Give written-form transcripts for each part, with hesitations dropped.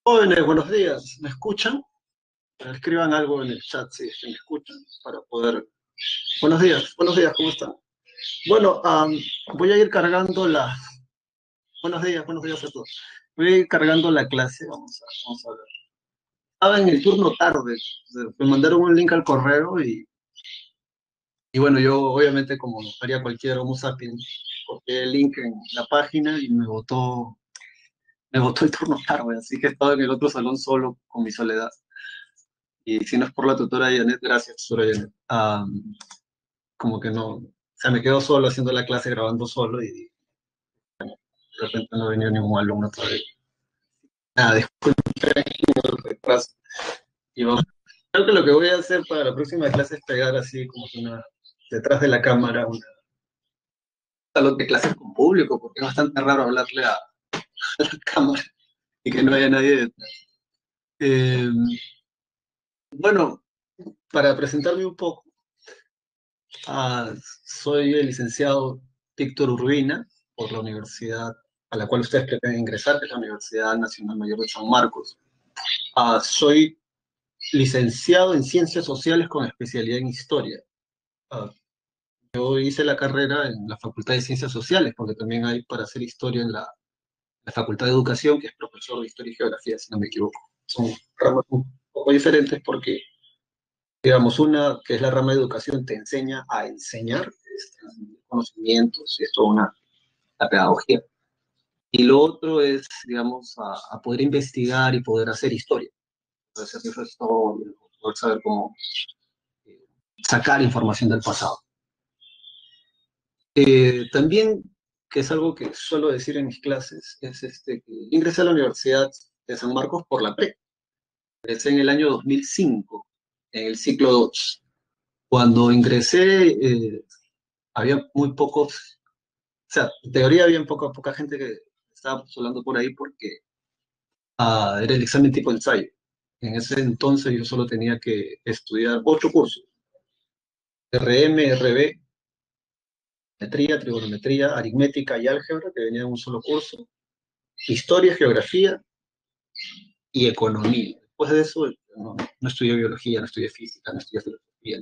Jóvenes, buenos días. ¿Me escuchan? Escriban algo en el chat si es que me escuchan para poder. Buenos días, ¿cómo están? Bueno, voy a ir cargando la. Buenos días a todos. Voy a ir cargando la clase, vamos a ver. Estaba en el turno tarde, me mandaron un link al correo y bueno, yo obviamente como haría cualquier Homo sapiens, copié el link en la página y me botó el turno tarde, así que estaba en el otro salón solo con mi soledad. Y si no es por la tutora Janet, gracias, tutora Janet. Como que no, o sea, me quedo solo haciendo la clase, grabando solo y de repente no venía ningún alumno todavía. Nada, disculpen el retraso. Y vamos. Creo que lo que voy a hacer para la próxima clase es pegar así como que detrás de la cámara, un salón de clases con público, porque es bastante raro hablarle a la cámara y que no haya nadie detrás. Eh, bueno, para presentarme un poco, ah, soy el licenciado Víctor Urbina por la universidad a la cual ustedes pretenden ingresar, que es la Universidad Nacional Mayor de San Marcos. Soy licenciado en Ciencias Sociales con especialidad en Historia. Ah, yo hice la carrera en la Facultad de Ciencias Sociales, porque también hay para hacer historia en la Facultad de Educación, que es profesor de Historia y Geografía, si no me equivoco. Son ramas un poco diferentes porque, digamos, una que es la rama de educación te enseña a enseñar conocimientos y es toda la pedagogía. Y lo otro es, digamos, a poder investigar y poder hacer historia, poder hacer historia, poder saber cómo eh, sacar información del pasado. También, que es algo que suelo decir en mis clases, es que ingresé a la Universidad de San Marcos por la PRE. Ingresé en el año 2005, en el ciclo 2. Cuando ingresé, había muy pocos, o sea, en teoría había poca gente que estaba postulando por ahí porque era el examen tipo ensayo. En ese entonces yo solo tenía que estudiar 8 cursos: RM, RB, metría, trigonometría, aritmética y álgebra, que venía en un solo curso, historia, geografía y economía. Después de eso, no estudié biología, no estudié física, no estudié filosofía.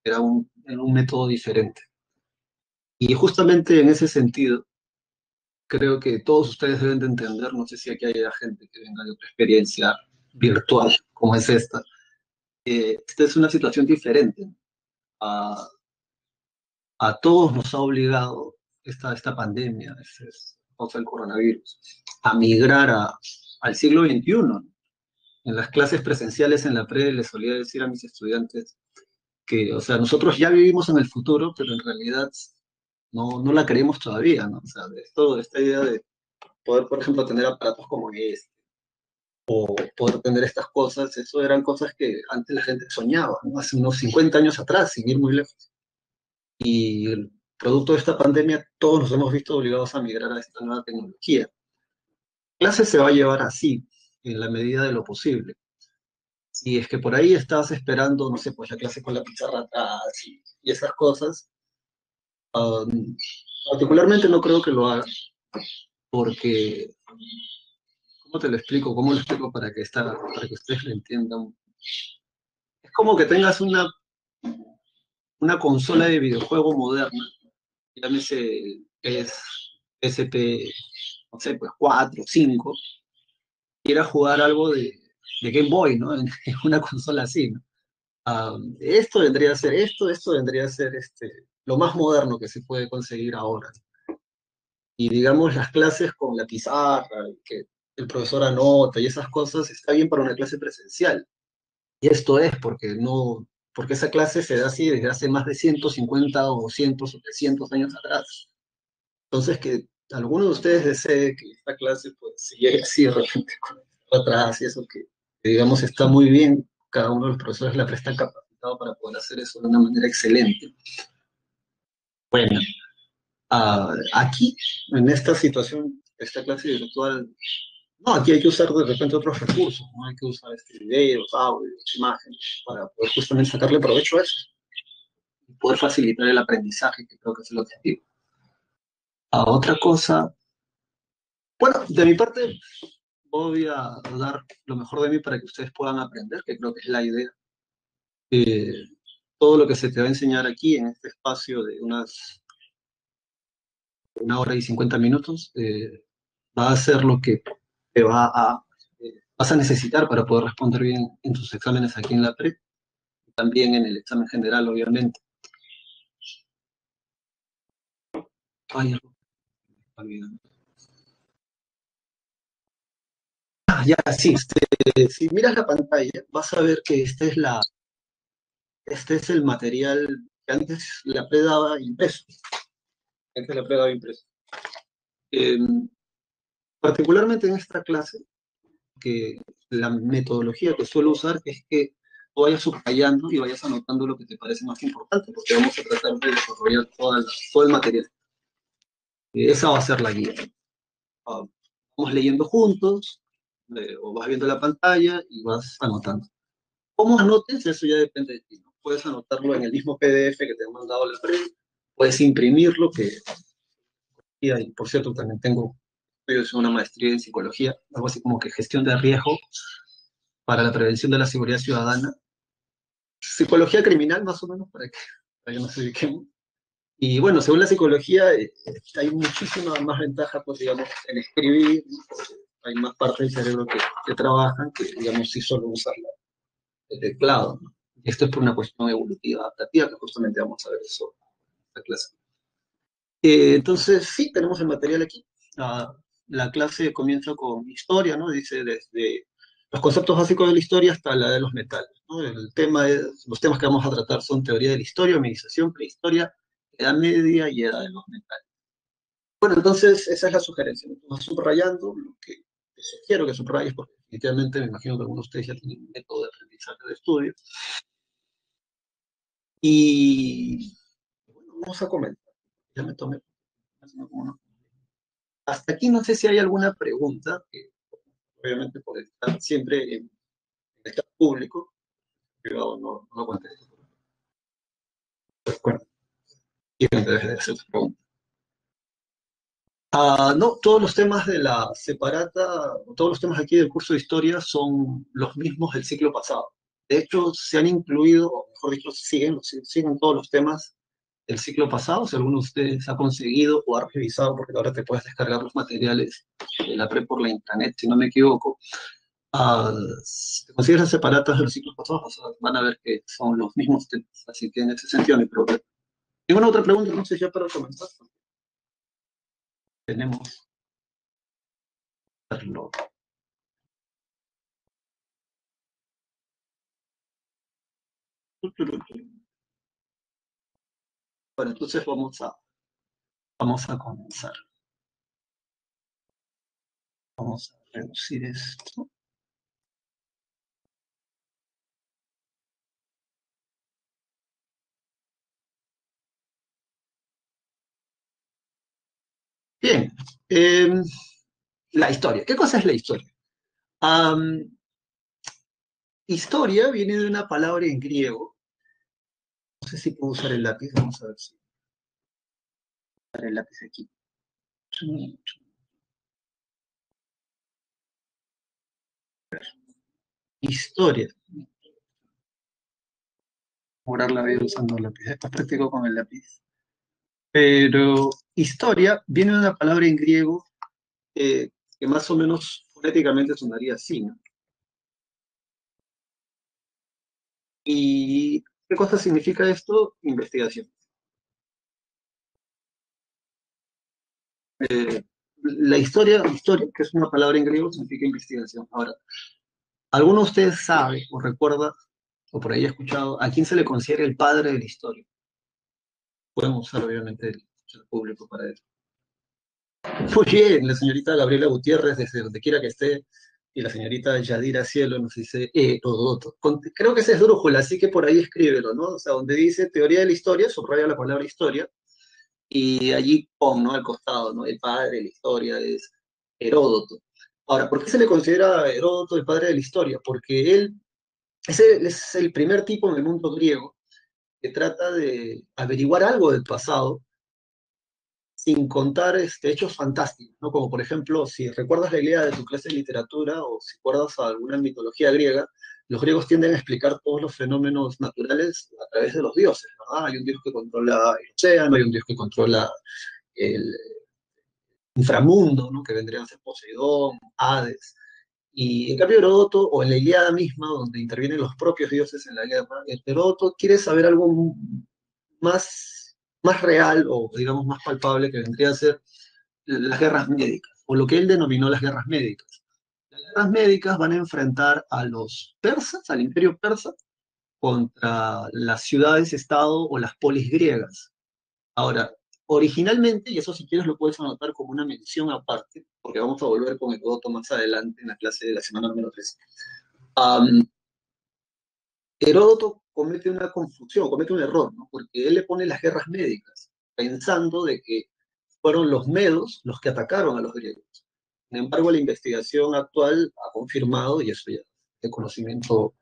Era un método diferente. Y justamente en ese sentido, creo que todos ustedes deben de entender, no sé si aquí hay gente que venga de otra experiencia virtual como es esta. Esta es una situación diferente. A, a todos nos ha obligado esta pandemia, causa del coronavirus, a migrar al siglo XXI. En las clases presenciales en la pre les solía decir a mis estudiantes que, o sea, nosotros ya vivimos en el futuro, pero en realidad no la queremos todavía, ¿no? O sea, esta idea de poder, por ejemplo, tener aparatos como o poder tener estas cosas, eso eran cosas que antes la gente soñaba, ¿no? Hace unos 50 años atrás, sin ir muy lejos. Y producto de esta pandemia, todos nos hemos visto obligados a migrar a esta nueva tecnología. La clase se va a llevar así, en la medida de lo posible. Si es que por ahí estabas esperando, no sé, pues la clase con la pizarra atrás y esas cosas, um, particularmente no creo que lo haga, porque, ¿cómo te lo explico? ¿Cómo lo explico para que ustedes lo entiendan? Es como que tengas una consola de videojuego moderna, llámese SP, no sé, pues 4, 5, quiera jugar algo de Game Boy, ¿no? En una consola así, ¿no? Esto vendría a ser lo más moderno que se puede conseguir ahora. Y digamos, las clases con la pizarra, que el profesor anota y esas cosas, está bien para una clase presencial. Y esto es porque esa clase se da así desde hace más de 150 o 200 o 300 años atrás. Entonces, que alguno de ustedes desee que esta clase pues se llegue así de repente con atrás y eso que digamos está muy bien, cada uno de los profesores la prestan capacitado para poder hacer eso de una manera excelente. Bueno, Aquí, en esta situación, esta clase virtual, no, aquí hay que usar de repente otros recursos, ¿no? Hay que usar videos, audios, imágenes, para poder justamente sacarle provecho a eso y poder facilitar el aprendizaje, que creo que es el objetivo. Otra cosa, bueno, de mi parte voy a dar lo mejor de mí para que ustedes puedan aprender, que creo que es la idea. Eh, Todo lo que se te va a enseñar aquí en este espacio de unas 1 hora y 50 minutos va a ser lo que te vas a necesitar para poder responder bien en tus exámenes aquí en la PRE, también en el examen general, obviamente. Ay, algo me está olvidando. Ya, sí, si miras la pantalla, vas a ver que este es el material que antes la PRE daba impreso. Antes la PRE daba impreso. Eh, Particularmente en esta clase, que la metodología que suelo usar es que tú vayas subrayando y vayas anotando lo que te parece más importante, porque vamos a tratar de desarrollar todo el material. Esa va a ser la guía. Vamos leyendo juntos, o vas viendo la pantalla y vas anotando. ¿Cómo anotes? Eso ya depende de ti, ¿no? Puedes anotarlo en el mismo PDF que te han mandado la pre, puedes imprimirlo, y por cierto, también tengo estudios en una maestría en psicología, algo así como que gestión de riesgo para la prevención de la seguridad ciudadana, psicología criminal más o menos, para que nos ubiquemos. Y bueno, según la psicología, hay muchísima más ventaja, pues digamos, en escribir, ¿no? Porque hay más partes del cerebro que trabajan que, digamos, si solo usar el teclado, ¿no? Y esto es por una cuestión evolutiva, adaptativa, que justamente vamos a ver eso en esta clase. Entonces, sí, tenemos el material aquí. La clase comienza con historia, ¿no? Dice desde los conceptos básicos de la historia hasta la de los metales, ¿no? Los temas que vamos a tratar son teoría de la historia, hominización, prehistoria, edad media y edad de los metales. Bueno, entonces esa es la sugerencia, ¿no? Tú vas subrayando lo que te sugiero que subrayes, porque definitivamente me imagino que algunos de ustedes ya tienen un método de aprendizaje de estudio. Y bueno, vamos a comentar. Ya me tomé. Hasta aquí no sé si hay alguna pregunta, que obviamente por estar siempre en estar público, privado no contesto. Pues, bueno, y me debe de hacer tu pregunta. No, todos los temas de la separata, todos los temas aquí del curso de historia son los mismos del ciclo pasado. De hecho, se han incluido, o mejor dicho, siguen todos los temas del ciclo pasado. Si alguno de ustedes ha conseguido o ha revisado, porque ahora te puedes descargar los materiales de la PRE por la internet, si no me equivoco, si te consigues las separatas de los ciclos pasados, o sea, van a ver que son los mismos temas. Así que en ese sentido no hay problema. ¿Ninguna otra pregunta entonces ya para comenzar? Tenemos que hacerlo. Bueno, entonces vamos a comenzar. Vamos a reducir esto. Bien, la historia. ¿Qué cosa es la historia? Am, Historia viene de una palabra en griego. No sé si puedo usar el lápiz. Vamos a ver si usar el lápiz aquí. Historia. Mejorar la vida usando el lápiz. Esto practico con el lápiz. Pero historia viene de una palabra en griego que más o menos fonéticamente sonaría así, ¿no? ¿Y qué cosa significa esto? Investigación. Historia, que es una palabra en griego, significa investigación. Ahora, ¿alguno de ustedes sabe o recuerda, o por ahí ha escuchado, a quién se le considera el padre de la historia? Pueden usar, obviamente, el chat público para eso. Muy bien, la señorita Gabriela Gutiérrez, desde donde quiera que esté, y la señorita Yadira Cielo nos dice Herodoto. Creo que ese es Drújula, así que por ahí escríbelo, ¿no? O sea, donde dice teoría de la historia, subraya la palabra historia, y allí pon, ¿no? Al costado, ¿no? El padre de la historia es Heródoto. Ahora, ¿por qué se le considera a Heródoto el padre de la historia? Porque es el primer tipo en el mundo griego que trata de averiguar algo del pasado sin contar hechos fantásticos, ¿no? Como por ejemplo, si recuerdas la idea de tu clase de literatura o si recuerdas alguna mitología griega, los griegos tienden a explicar todos los fenómenos naturales a través de los dioses, ¿verdad? Hay un dios que controla el océano, hay un dios que controla el inframundo, ¿no? Que vendrían a ser Poseidón, Hades. Y en cambio Heródoto, o en la Ilíada misma, donde intervienen los propios dioses en la guerra, Heródoto quiere saber algo más real o digamos más palpable que vendría a ser las guerras médicas, o lo que él denominó las guerras médicas. Las guerras médicas van a enfrentar a los persas, al imperio persa, contra las ciudades-estado o las polis griegas. Ahora, originalmente, y eso si quieres lo puedes anotar como una mención aparte, porque vamos a volver con Heródoto más adelante en la clase de la semana número 3. Um, Heródoto comete una confusión, comete un error, ¿no? Porque él le pone las guerras médicas, pensando de que fueron los medos los que atacaron a los griegos. Sin embargo, la investigación actual ha confirmado, y eso ya es de conocimiento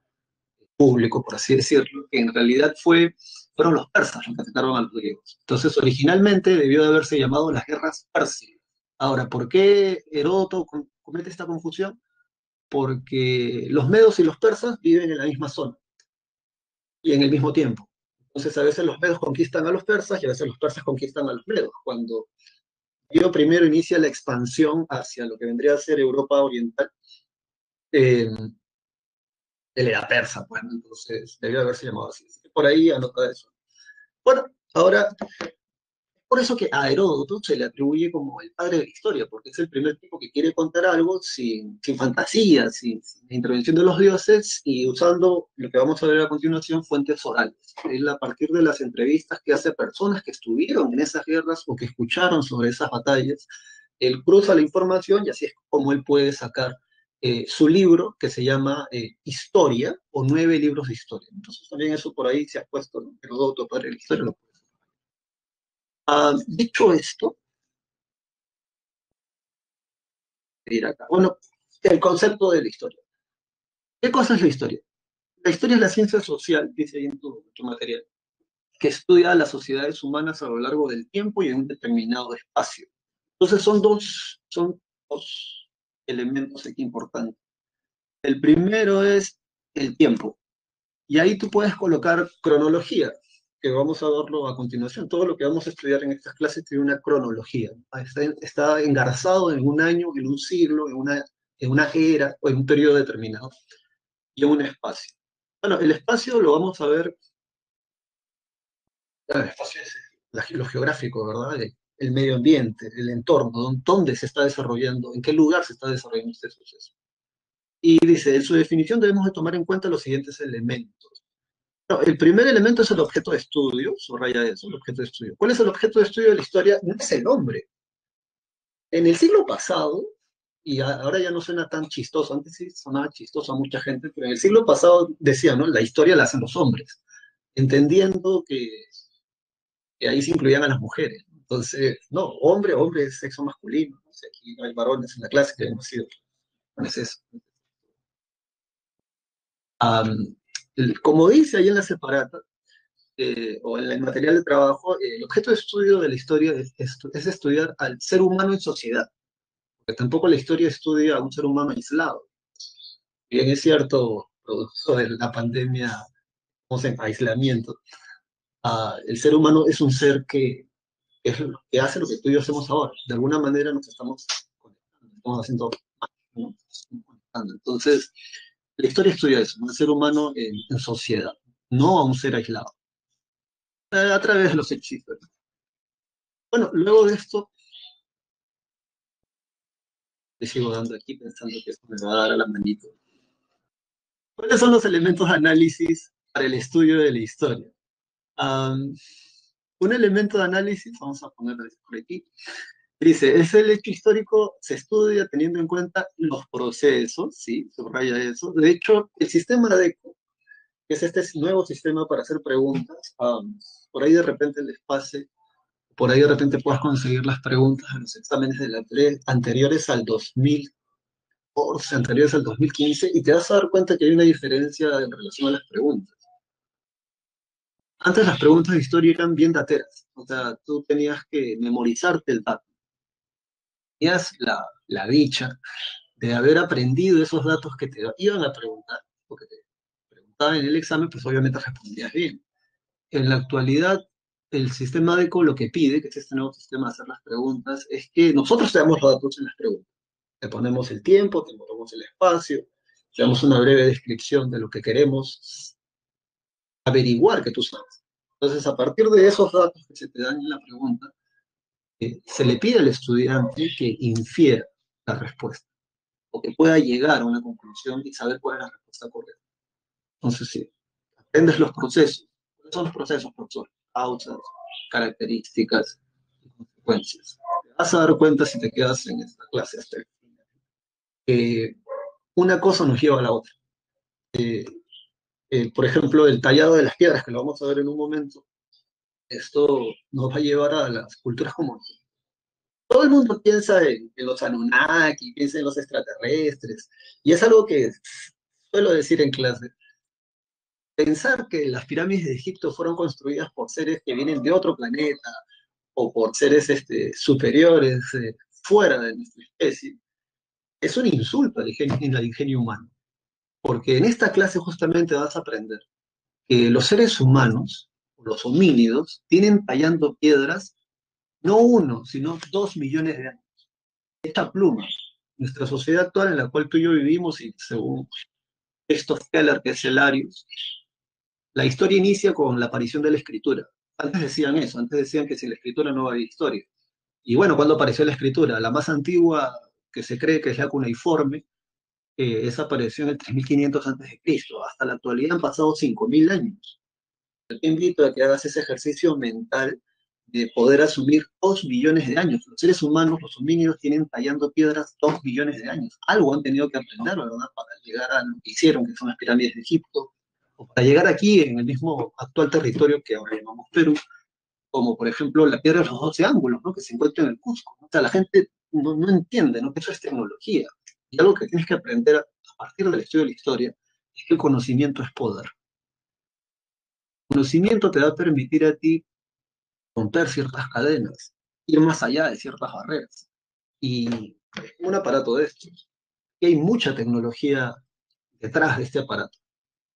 público, por así decirlo, que en realidad fueron los persas los que atacaron a los griegos. Entonces, originalmente debió de haberse llamado las guerras pérsidas. Ahora, ¿por qué Heródoto comete esta confusión? Porque los medos y los persas viven en la misma zona y en el mismo tiempo. Entonces, a veces los medos conquistan a los persas y a veces los persas conquistan a los medos. Cuando Darío primero inicia la expansión hacia lo que vendría a ser Europa Oriental, eh, él era persa, pues, ¿no? Entonces debió haberse llamado así. Así que por ahí anota eso. Bueno, ahora, por eso que a Heródoto se le atribuye como el padre de la historia, porque es el primer tipo que quiere contar algo sin fantasía, sin la intervención de los dioses y usando lo que vamos a ver a continuación, fuentes orales. Él a partir de las entrevistas que hace a personas que estuvieron en esas guerras o que escucharon sobre esas batallas, él cruza la información y así es como él puede sacar su libro que se llama Historia o 9 libros de historia. Entonces también eso por ahí se ha puesto, ¿no? Heródoto, padre de la historia. Dicho esto, ir acá. Bueno, el concepto de la historia. ¿Qué cosa es la historia? La historia es la ciencia social, dice ahí en tu material, que estudia a las sociedades humanas a lo largo del tiempo y en un determinado espacio. Entonces son dos elementos aquí importantes. El primero es el tiempo. Y ahí tú puedes colocar cronología, que vamos a verlo a continuación. Todo lo que vamos a estudiar en estas clases tiene una cronología. Está engarzado en un año, en un siglo, en una era o en un periodo determinado y en un espacio. Bueno, el espacio lo vamos a ver, el espacio es lo geográfico, ¿verdad? El medio ambiente, el entorno, dónde se está desarrollando, en qué lugar se está desarrollando este suceso. Y dice, en su definición debemos de tomar en cuenta los siguientes elementos. No, el primer elemento es el objeto de estudio, subraya eso, el objeto de estudio. ¿Cuál es el objeto de estudio de la historia? No es el hombre. En el siglo pasado, y ahora ya no suena tan chistoso, antes sí sonaba chistoso a mucha gente, pero en el siglo pasado decía, ¿no? La historia la hacen los hombres, entendiendo que ahí se incluían a las mujeres. Entonces, no, hombre es sexo masculino. O sea, aquí no hay varones en la clase que hemos sido. No es eso. Am, como dice ahí en la separata, o en el material de trabajo, el objeto de estudio de la historia es estudiar al ser humano en sociedad, porque tampoco la historia estudia a un ser humano aislado. Bien es cierto, producto de la pandemia, estamos en aislamiento, el ser humano es un ser que hace lo que tú y yo hacemos ahora. De alguna manera nos estamos conectando, estamos haciendo, ¿no? Entonces, la historia estudia eso, un ser humano en sociedad, no a un ser aislado, a través de los hechizos. Bueno, luego de esto, le sigo dando aquí pensando que esto me va a dar a la manito. ¿Cuáles son los elementos de análisis para el estudio de la historia? Um, un elemento de análisis, vamos a ponerlo por aquí, dice, es el hecho histórico, se estudia teniendo en cuenta los procesos, ¿sí? Subraya eso. De hecho, el sistema DECO, que es este nuevo sistema para hacer preguntas, por ahí de repente les pase por ahí de repente puedas conseguir las preguntas de los exámenes de la PRE anteriores al 2014, anteriores al 2015, y te vas a dar cuenta que hay una diferencia en relación a las preguntas. Antes las preguntas de historia eran bien dateras, o sea, tú tenías que memorizarte el dato. Tenías la dicha de haber aprendido esos datos que te iban a preguntar, porque te preguntaban en el examen, pues obviamente respondías bien. En la actualidad, el sistema DECO lo que pide, que es este nuevo sistema de hacer las preguntas, es que nosotros te damos los datos en las preguntas. Te ponemos el tiempo, te ponemos el espacio, te damos una breve descripción de lo que queremos averiguar que tú sabes. Entonces, a partir de esos datos que se te dan en la pregunta, se le pide al estudiante que infiera la respuesta o que pueda llegar a una conclusión y saber cuál es la respuesta correcta. Entonces, sí, aprendes los procesos. ¿Cuáles son los procesos, profesor? Causas, características y consecuencias. Te vas a dar cuenta si te quedas en esta clase hasta el final. Una cosa nos lleva a la otra. Por ejemplo, el tallado de las piedras, que lo vamos a ver en un momento, esto nos va a llevar a las culturas comunes. Todo el mundo piensa en los Anunnaki, piensa en los extraterrestres, y es algo que suelo decir en clase. Pensar que las pirámides de Egipto fueron construidas por seres que vienen de otro planeta o por seres superiores fuera de nuestra especie es un insulto al ingenio humano, porque en esta clase justamente vas a aprender que los seres humanos, los homínidos, tienen tallando piedras no 1, sino 2 millones de años. Esta pluma, nuestra sociedad actual en la cual tú y yo vivimos, y según Christoph Keller, que es el Arius, la historia inicia con la aparición de la escritura. Antes decían eso, antes decían que sin la escritura no había historia. Y bueno, ¿cuándo apareció la escritura? La más antigua, que se cree que es la cuneiforme, esa apareció en el 3500 a.C. Hasta la actualidad han pasado 5000 años. Yo te invito a que hagas ese ejercicio mental de poder asumir 2 millones de años. Los seres humanos, los homínidos, tienen tallando piedras 2 millones de años. Algo han tenido que aprender, ¿verdad? Para llegar a lo que hicieron, que son las pirámides de Egipto, o para llegar aquí, en el mismo actual territorio que ahora llamamos Perú, como por ejemplo la piedra de los 12 ángulos, ¿no? Que se encuentra en el Cusco, ¿no? O sea, la gente no entiende, ¿no? Que eso es tecnología. Y algo que tienes que aprender a partir del estudio de la historia es que el conocimiento es poder. El conocimiento te va a permitir a ti romper ciertas cadenas, ir más allá de ciertas barreras. Y un aparato de estos, y hay mucha tecnología detrás de este aparato.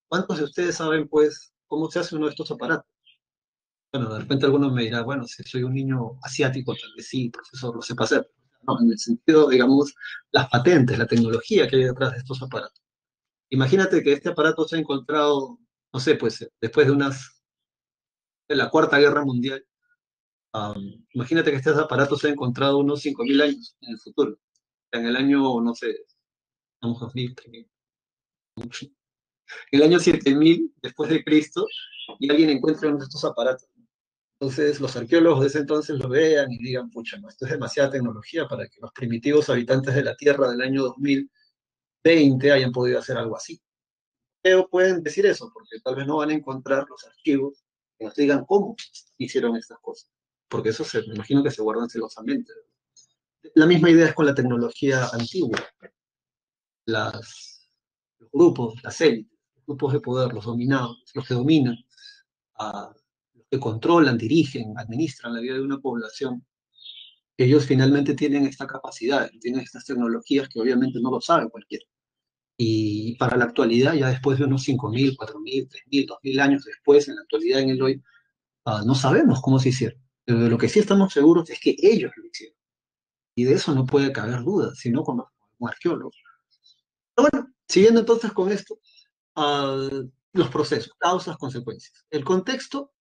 ¿Cuántos de ustedes saben, pues, cómo se hace uno de estos aparatos? Bueno, de repente algunos me dirán, bueno, si soy un niño asiático, tal vez sí, profesor, lo sepa hacer. No, en el sentido, digamos, las patentes, la tecnología que hay detrás de estos aparatos. Imagínate que este aparato se ha encontrado, no sé, pues, después de la Cuarta Guerra Mundial. Imagínate que este aparato se ha encontrado unos 5000 años en el futuro. En el año, no sé, vamos a decir, en el año 7000 después de Cristo, y alguien encuentra uno de estos aparatos. Entonces los arqueólogos de ese entonces lo vean y digan, pucha, no, esto es demasiada tecnología para que los primitivos habitantes de la Tierra del año 2020 hayan podido hacer algo así. Pero pueden decir eso, porque tal vez no van a encontrar los archivos que nos digan cómo hicieron estas cosas. Porque eso me imagino que se guardan celosamente. La misma idea es con la tecnología antigua. Los grupos, las élites, los grupos de poder, los dominados, los que dominan, los que controlan, dirigen, administran la vida de una población, ellos finalmente tienen esta capacidad, tienen estas tecnologías que obviamente no lo sabe cualquiera. Y para la actualidad, ya después de unos 5000, 4000, 3000, 2000 años después, en la actualidad, en el hoy, no sabemos cómo se hicieron. Pero de lo que sí estamos seguros es que ellos lo hicieron. Y de eso no puede caber duda, sino como arqueólogos. Pero bueno, siguiendo entonces con esto, los procesos, causas, consecuencias. El contexto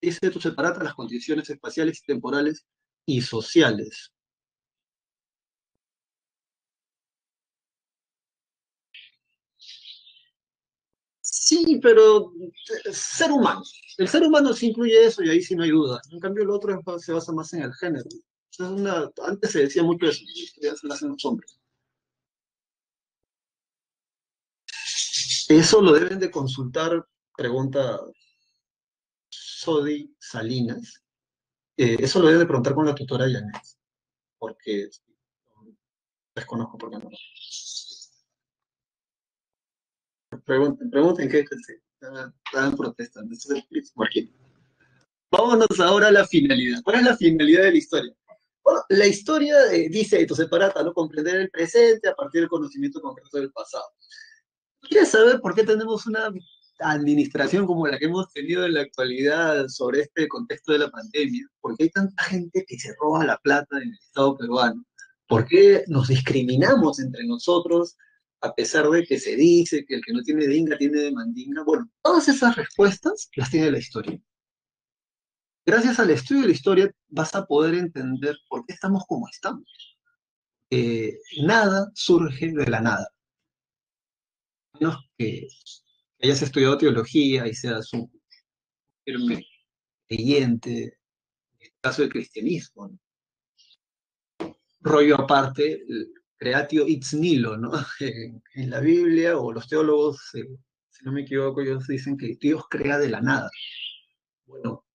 dice tú separas las condiciones espaciales y temporales y sociales. Sí, pero ser humano. El ser humano sí incluye eso y ahí sí no hay duda. En cambio, el otro se basa más en el género. Antes se decía mucho eso, ya se lo hacen los hombres. Eso lo deben de consultar, pregunta Sodi Salinas, Eso lo debe de preguntar con la tutora Janet, porque desconozco por qué no. Pregunten qué estaban protestando. Eso es el Marquín. Vámonos ahora a la finalidad. ¿Cuál es la finalidad de la historia? Bueno, la historia dice esto, separata, ¿no? Comprender el presente a partir del conocimiento concreto del pasado. ¿Quieres saber por qué tenemos una administración como la que hemos tenido en la actualidad sobre este contexto de la pandemia? ¿Por qué hay tanta gente que se roba la plata en el Estado peruano? ¿Por qué nos discriminamos entre nosotros a pesar de que se dice que el que no tiene dinga tiene de mandinga? Bueno, todas esas respuestas las tiene la historia. Gracias al estudio de la historia vas a poder entender por qué estamos como estamos. Nada surge de la nada, a menos que hayas estudiado teología y seas un firme creyente, en el caso del cristianismo, ¿no? Rollo aparte, el creatio ex nihilo, ¿no? En la Biblia o los teólogos, si no me equivoco, ellos dicen que Dios crea de la nada. Bueno,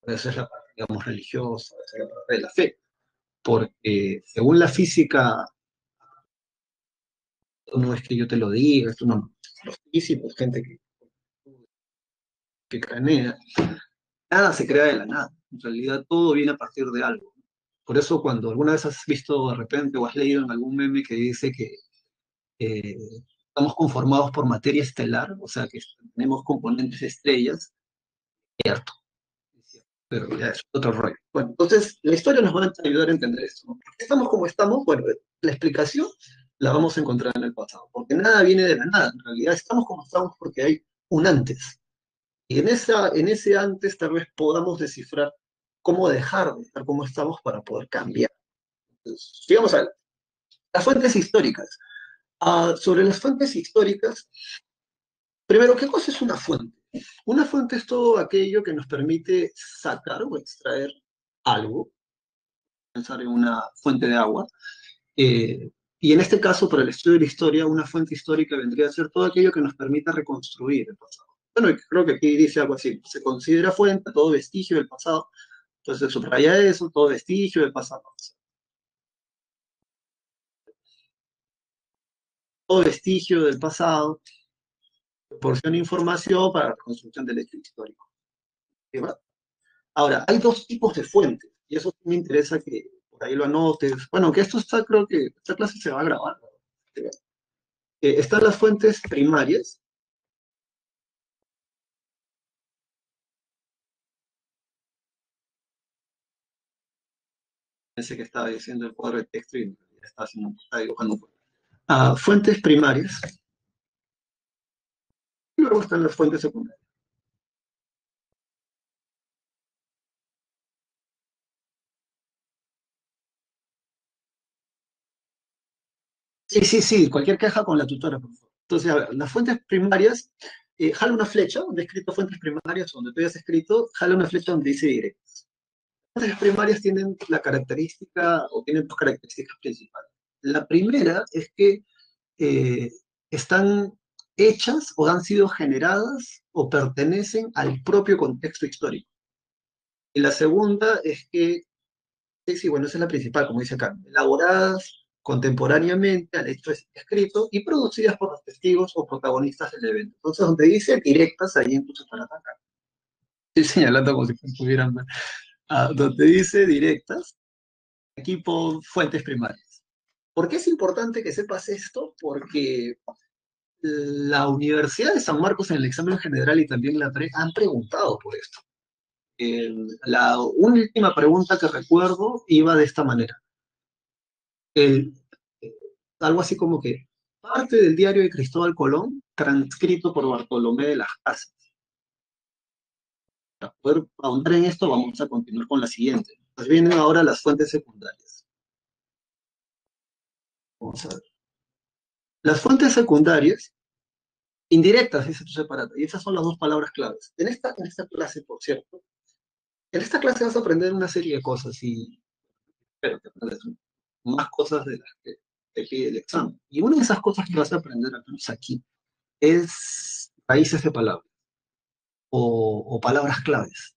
esa es la parte, digamos, religiosa, esa es la parte de la fe, porque según la física, no es que yo te lo diga, esto no, los físicos, gente que cranea, nada se crea de la nada, en realidad todo viene a partir de algo. Por eso cuando alguna vez has visto de repente o has leído en algún meme que dice que eh, estamos conformados por materia estelar, o sea que tenemos componentes estrellas, cierto, es cierto, pero ya es otro rollo. Bueno, entonces la historia nos va a ayudar a entender esto, ¿no? ¿Por qué estamos como estamos? Bueno, la explicación la vamos a encontrar en el pasado, porque nada viene de la nada, en realidad estamos como estamos porque hay un antes. Y en ese antes tal vez podamos descifrar cómo dejar de estar como estamos para poder cambiar. Entonces, digamos, a las fuentes históricas. Sobre las fuentes históricas, primero, ¿qué cosa es una fuente? Una fuente es todo aquello que nos permite sacar o extraer algo, pensar en una fuente de agua. Y en este caso, para el estudio de la historia, una fuente histórica vendría a ser todo aquello que nos permita reconstruir el pasado. Bueno, y creo que aquí dice algo así, se considera fuente todo vestigio del pasado, entonces subraya eso, todo vestigio del pasado. Todo vestigio del pasado proporciona información para la reconstrucción del hecho histórico. ¿Verdad? Ahora, hay dos tipos de fuentes, y eso sí me interesa que por ahí lo anotes. Bueno, que esto está, creo que esta clase se va a grabar. ¿No? Están las fuentes primarias. Pensé que estaba diciendo el cuadro de texto y estaba dibujando un cuadro. Fuentes primarias, y luego están las fuentes secundarias. Sí, sí, sí, cualquier queja con la tutora, por favor. Entonces, a ver, las fuentes primarias, jala una flecha donde he escrito fuentes primarias, donde tú hayas escrito, jala una flecha donde dice directo. Las fuentes primarias tienen la característica, o tienen dos características principales. La primera es que eh, están hechas o han sido generadas o pertenecen al propio contexto histórico. Y la segunda es que, sí, sí, bueno, esa es la principal, como dice acá, elaboradas contemporáneamente al hecho escrito y producidas por los testigos o protagonistas del evento. Entonces, donde dice directas, ahí incluso para atacar. Estoy señalando como si pudieran ver. Donde dice directas, equipo fuentes primarias. ¿Por qué es importante que sepas esto? Porque la Universidad de San Marcos en el examen general y también la PRE han preguntado por esto. La última pregunta que recuerdo iba de esta manera. El, eh, Algo así como que parte del diario de Cristóbal Colón, transcrito por Bartolomé de las Casas. Para poder ahondar en esto, vamos a continuar con la siguiente. Pues vienen ahora las fuentes secundarias. Vamos a ver. Las fuentes secundarias, indirectas, dice tu separata, y esas son las dos palabras claves. En esta clase, por cierto, en esta clase vas a aprender una serie de cosas y espero que aprendas más cosas de las que te pide el examen. Y una de esas cosas que vas a aprender, al menos aquí, es raíces de palabras o palabras claves.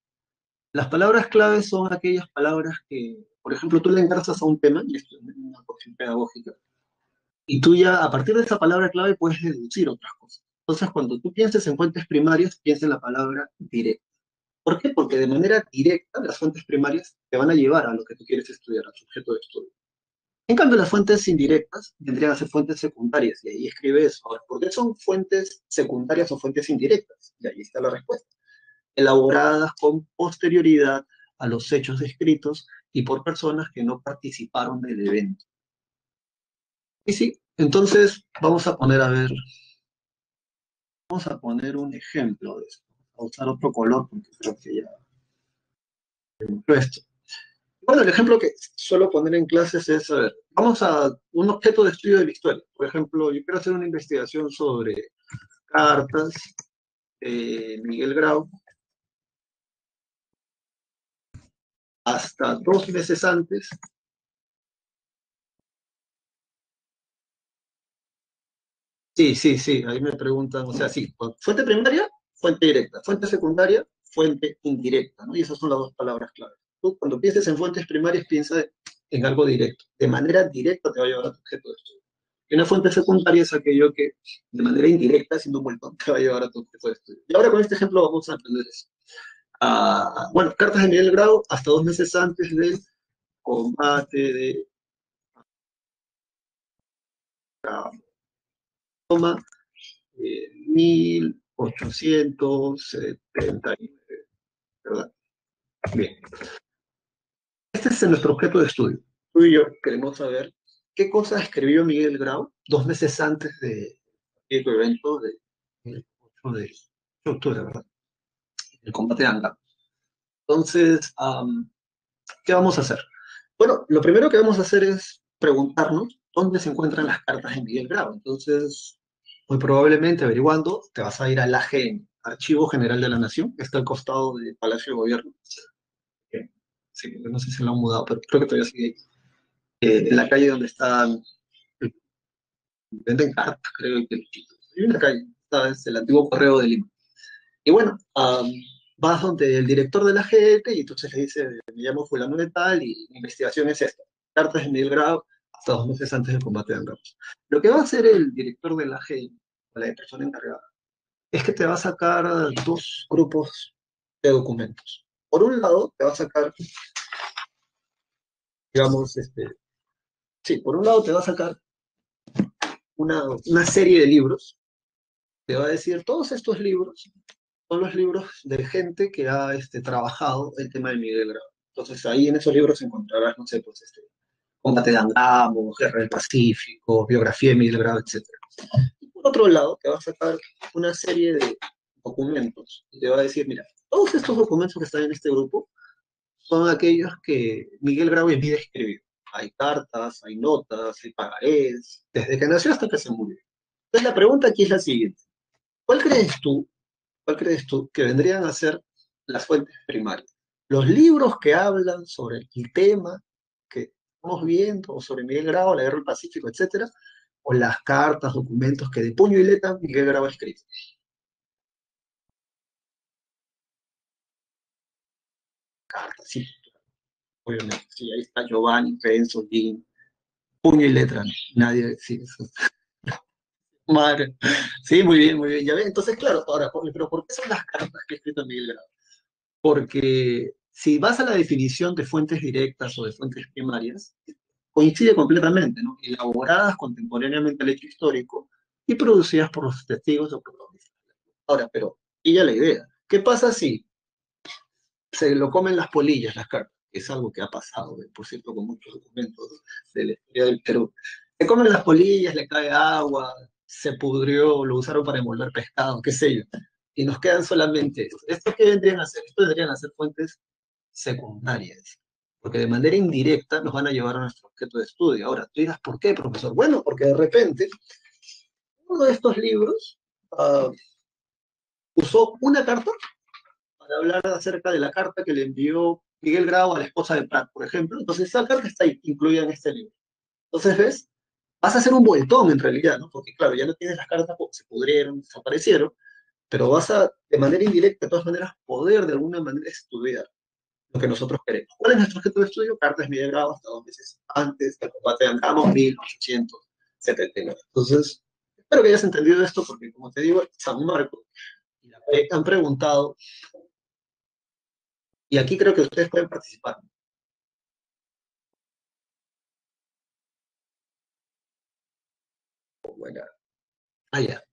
Las palabras claves son aquellas palabras que, por ejemplo, tú le engarzas a un tema, y esto es una cuestión pedagógica, y tú ya a partir de esa palabra clave puedes deducir otras cosas. Entonces, cuando tú pienses en fuentes primarias, piensa en la palabra directa. ¿Por qué? Porque de manera directa las fuentes primarias te van a llevar a lo que tú quieres estudiar, a tu objeto de estudio. En cambio, las fuentes indirectas vendrían a ser fuentes secundarias, y ahí escribe eso. Ahora, ¿por qué son fuentes secundarias o fuentes indirectas? Y ahí está la respuesta. Elaboradas con posterioridad a los hechos descritos y por personas que no participaron del evento. Y sí, entonces vamos a poner, a ver, vamos a poner un ejemplo de esto. Vamos a usar otro color porque creo que ya mucho esto. Bueno, el ejemplo que suelo poner en clases es, a ver, vamos a un objeto de estudio de la historia. Por ejemplo, yo quiero hacer una investigación sobre cartas de Miguel Grau hasta 2 meses antes. Sí, sí, sí, ahí me preguntan, o sea, sí, fuente primaria, fuente directa, fuente secundaria, fuente indirecta, ¿no? Y esas son las dos palabras clave. Tú cuando pienses en fuentes primarias, piensa en algo directo. De manera directa te va a llevar a tu objeto de estudio. Y una fuente secundaria es aquello que de manera indirecta, haciendo un vueltón, te va a llevar a tu objeto de estudio. Y ahora con este ejemplo vamos a aprender eso. Bueno, cartas de Miguel Grau hasta 2 meses antes del combate de Roma, 1879, ¿verdad? Bien, este es nuestro objeto de estudio. Tú y yo queremos saber qué cosa escribió Miguel Grau 2 meses antes de el evento del 8 de octubre, ¿verdad? El combate de Anga. Entonces, ¿qué vamos a hacer? Bueno, lo primero que vamos a hacer es preguntarnos dónde se encuentran las cartas de Miguel Grau. Entonces, muy probablemente averiguando, te vas a ir al AGN, Archivo General de la Nación, que está al costado del Palacio de Gobierno. Sí, no sé si lo han mudado, pero creo que todavía sigue ahí. En la calle donde están, venden cartas, creo que hay una calle, ¿sabes? El antiguo correo de Lima. Y bueno, vas donde el director de la gente y entonces le dice, me llamo fulano de tal y mi investigación es esta. Cartas de Miguel Grau hasta 2 meses antes del combate de Angamos. Lo que va a hacer el director de la gente, la persona encargada, es que te va a sacar 2 grupos de documentos. Por un lado, te va a sacar, digamos, sí, por un lado te va a sacar una serie de libros, te va a decir, todos estos libros son los libros de gente que ha trabajado el tema de Miguel Grau. Entonces ahí en esos libros encontrarás, no sé, pues Combate de Angamo, Guerra del Pacífico, Biografía de Miguel Grau, etc. Y por otro lado, te va a sacar una serie de documentos y te va a decir, mira, todos estos documentos que están en este grupo son aquellos que Miguel Grau en vida escribió. Hay cartas, hay notas, hay pagarés, desde que nació hasta que se murió. Entonces la pregunta aquí es la siguiente. ¿Cuál crees tú ¿Cuál crees tú que vendrían a ser las fuentes primarias? Los libros que hablan sobre el tema que estamos viendo, o sobre Miguel Grau, la Guerra del Pacífico, etcétera, o las cartas, documentos que de puño y letra Miguel Grau ha escrito. Cartas, sí, obviamente. Sí, ahí está Giovanni, Renzo, Jim, puño y letra, ¿no? Nadie, sí, eso. Madre. Sí, muy bien, muy bien. Ya ves, entonces, claro, ahora, pero ¿por qué son las cartas que ha escrito Miguel Grau? Porque si vas a la definición de fuentes directas o de fuentes primarias, coincide completamente, ¿no? Elaboradas contemporáneamente al hecho histórico y producidas por los testigos o protagonistas. Ahora, pero, y ya la idea, ¿qué pasa si se lo comen las polillas, las cartas? Que es algo que ha pasado, por cierto, con muchos documentos de la historia del Perú. Se comen las polillas, le cae agua, se pudrió, lo usaron para envolver pescado, qué sé yo. Y nos quedan solamente esto. ¿Esto qué vendrían a hacer? Esto vendrían a ser fuentes secundarias, porque de manera indirecta nos van a llevar a nuestro objeto de estudio. Ahora, tú dirás, ¿por qué, profesor? Bueno, porque de repente uno de estos libros usó una carta para hablar acerca de la carta que le envió Miguel Grau a la esposa de Prat, por ejemplo. Entonces, esa carta está ahí, incluida en este libro. Entonces, ¿ves? Vas a hacer un vueltón en realidad, ¿no? Porque, claro, ya no tienes las cartas porque se pudrieron, desaparecieron, pero vas a, de manera indirecta, de todas maneras, poder de alguna manera estudiar. lo que nosotros queremos. ¿Cuál es nuestro objeto de estudio? Cartas de Grado hasta 2 meses antes del combate de Angamos, 1879. Entonces, espero que hayas entendido esto, porque como te digo, San Marcos y la PRE han preguntado, y aquí creo que ustedes pueden participar. Bueno, allá.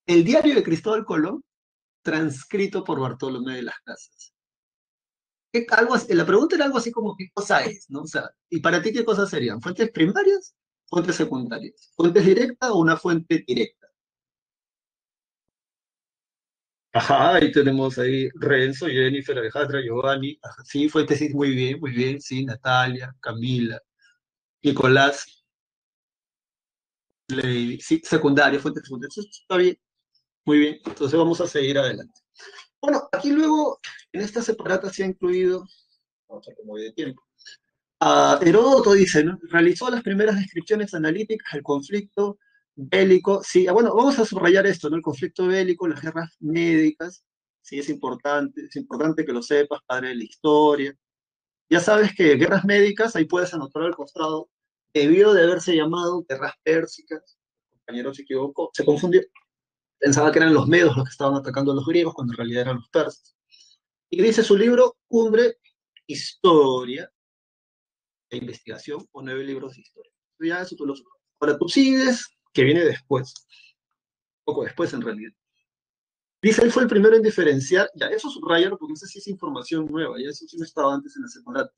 El diario de Cristóbal Colón, transcrito por Bartolomé de las Casas. La pregunta era algo así como, ¿qué cosa es? ¿No? O sea, ¿y para ti qué cosas serían? ¿Fuentes primarias? ¿Fuentes secundarias? ¿Fuentes directas o una fuente directa? Ajá, ahí tenemos ahí Renzo, Jennifer, Alejandra, Giovanni. Ajá, sí, fuentes, sí, muy bien, sí, Natalia, Camila, Nicolás, Lady, sí, secundaria, fuentes secundarias. Eso está bien, muy bien. Entonces vamos a seguir adelante. Bueno, aquí luego, en esta separata se ha incluido, vamos a ver cómo voy de tiempo. Heródoto dice, ¿no? Realizó las primeras descripciones analíticas del conflicto bélico. Sí, bueno, vamos a subrayar esto, ¿no? El conflicto bélico, las guerras médicas. Sí, es importante que lo sepas, padre de la historia. Ya sabes que guerras médicas, ahí puedes anotar al costado, debió de haberse llamado guerras pérsicas. El compañero se equivocó, se confundió. Pensaba que eran los medos los que estaban atacando a los griegos, cuando en realidad eran los persas. Y dice su libro, Cumbre, Historia de investigación o 9 libros de historia. Ya eso tú lo sabes. Ahora tú sigues, que viene después, poco después en realidad. Dice, él fue el primero en diferenciar, ya eso subrayalo porque no sé si es información nueva, ya eso sí no estaba antes en la separata.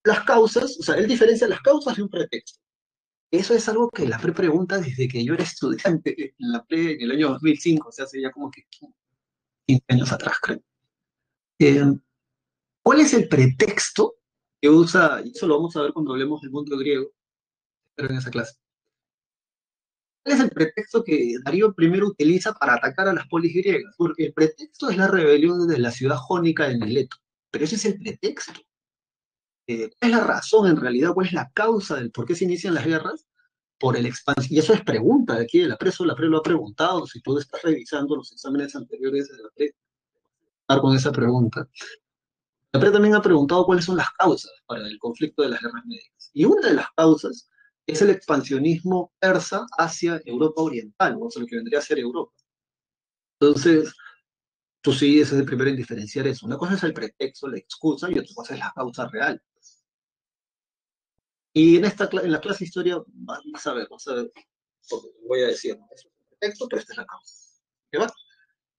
Las causas, o sea, él diferencia las causas de un pretexto. Eso es algo que la PRE pregunta desde que yo era estudiante en la PRE en el año 2005, o sea, hace ya como que 15 años atrás, creo. Eh, ¿Cuál es el pretexto que usa, y eso lo vamos a ver cuando hablemos del mundo griego, pero en esa clase? ¿Cuál es el pretexto que Darío I utiliza para atacar a las polis griegas? Porque el pretexto es la rebelión de la ciudad jónica de Mileto. Pero ese es el pretexto. ¿Cuál es la razón en realidad? ¿Cuál es la causa del por qué se inician las guerras? Por el expansión. Y eso es pregunta de aquí de la PRE lo ha preguntado. Si tú estás revisando los exámenes anteriores de la PRE, estar con esa pregunta. La PRE también ha preguntado cuáles son las causas para el conflicto de las guerras médicas. Y una de las causas es el expansionismo persa hacia Europa Oriental, o sea, lo que vendría a ser Europa. Entonces, tú sí, ese es el primero en diferenciar eso. Una cosa es el pretexto, la excusa, y otra cosa es la causa real. Y en la clase de historia vas a ver, porque voy a decir, ¿no? Eso es el pretexto, pero esta es la causa. ¿Qué va?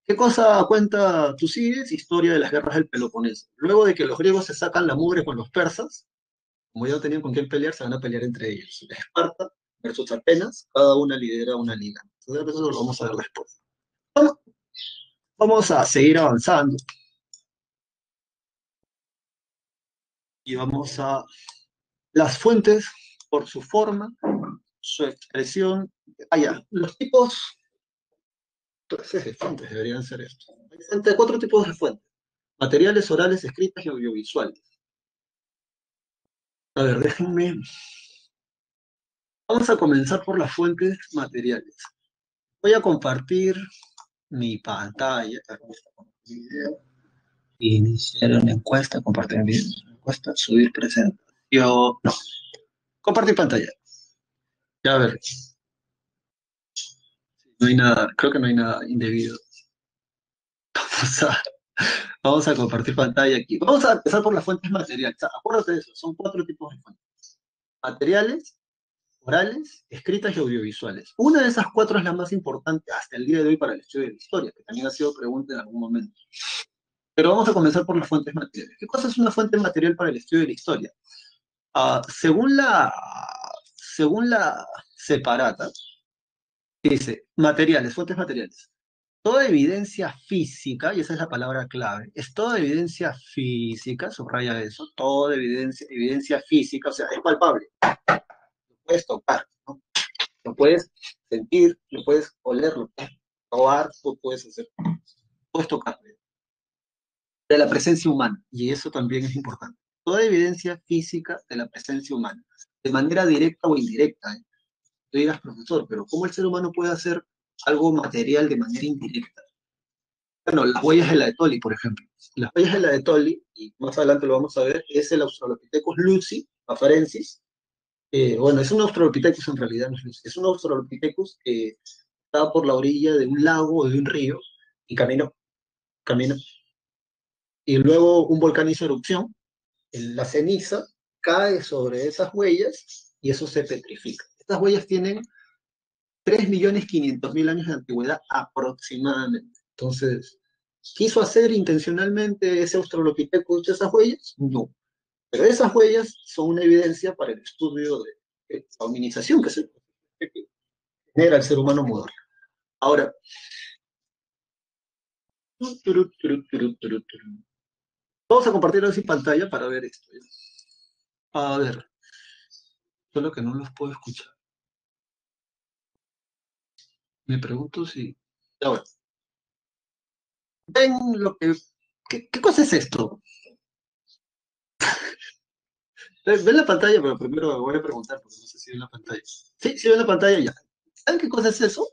¿Qué cosa cuenta Tucídides? Historia de las guerras del Peloponeso. Luego de que los griegos se sacan la mugre con los persas, como ya no tenían con quién pelear, se van a pelear entre ellos. Esparta versus Atenas, cada una lidera una liga. Entonces, eso lo vamos a ver después. Bueno, vamos a seguir avanzando y vamos a las fuentes por su forma, su expresión. Ya, los tipos, clases de fuentes deberían ser estos. Hay 4 tipos de fuentes: materiales, orales, escritas y audiovisuales. A ver, déjenme. Vamos a comenzar por las fuentes materiales. Voy a compartir mi pantalla. Video. Iniciar una encuesta, compartir video, encuesta, subir presentación. No, compartir pantalla. Ya a ver, no hay nada, creo que no hay nada indebido. Vamos a, vamos a compartir pantalla aquí. Vamos a empezar por las fuentes materiales. Acuérdate de eso, son 4 tipos de fuentes: materiales, orales, escritas y audiovisuales. Una de esas 4 es la más importante hasta el día de hoy para el estudio de la historia, que también ha sido pregunta en algún momento. Pero vamos a comenzar por las fuentes materiales. ¿Qué cosa es una fuente material para el estudio de la historia? Según la separata, dice materiales, fuentes materiales. Toda evidencia física, y esa es la palabra clave, es toda evidencia física, subraya eso, toda evidencia física, o sea, es palpable, lo puedes tocar, ¿no? Lo puedes sentir, lo puedes oler, lo puedes probar, lo puedes hacer, puedes tocar, de la presencia humana, y eso también es importante. Toda evidencia física de la presencia humana, de manera directa o indirecta. Tú digas, profesor, pero ¿cómo el ser humano puede hacer algo material de manera indirecta? Bueno, las huellas de la de Tolly, por ejemplo. Las huellas de la de Tolly, y más adelante lo vamos a ver, es el Australopithecus lucy afarensis. Bueno, es un Australopithecus en realidad, no es lucy. Es un Australopithecus que estaba por la orilla de un lago o de un río y caminó. Y luego un volcán hizo erupción, la ceniza cae sobre esas huellas y eso se petrifica. Estas huellas tienen 3.500.000 años de antigüedad aproximadamente. Entonces, ¿quiso hacer intencionalmente ese Australopithecus de esas huellas? No. Pero esas huellas son una evidencia para el estudio de la hominización que genera el ser humano moderno. Ahora, vamos a compartir así pantalla para ver esto. A ver, solo que no los puedo escuchar. Me pregunto si... Ahora, ¿ven lo que... ¿Qué cosa es esto? Ven la pantalla, pero primero voy a preguntar porque no sé si ven la pantalla. Sí, sí ven la pantalla ya. ¿Saben qué cosa es eso?